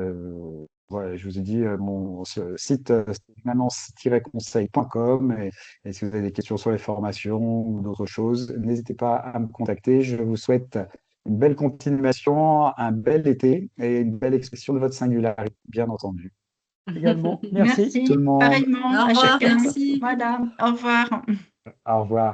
Voilà, je vous ai dit, mon site, c'est finance-conseil.com. Et si vous avez des questions sur les formations ou d'autres choses, n'hésitez pas à me contacter. Je vous souhaite une belle continuation, un bel été et une belle expression de votre singularité, bien entendu. Également. Merci. Tout le monde. Pareillement Au à revoir, chacun. merci. Voilà. Au revoir. Au revoir.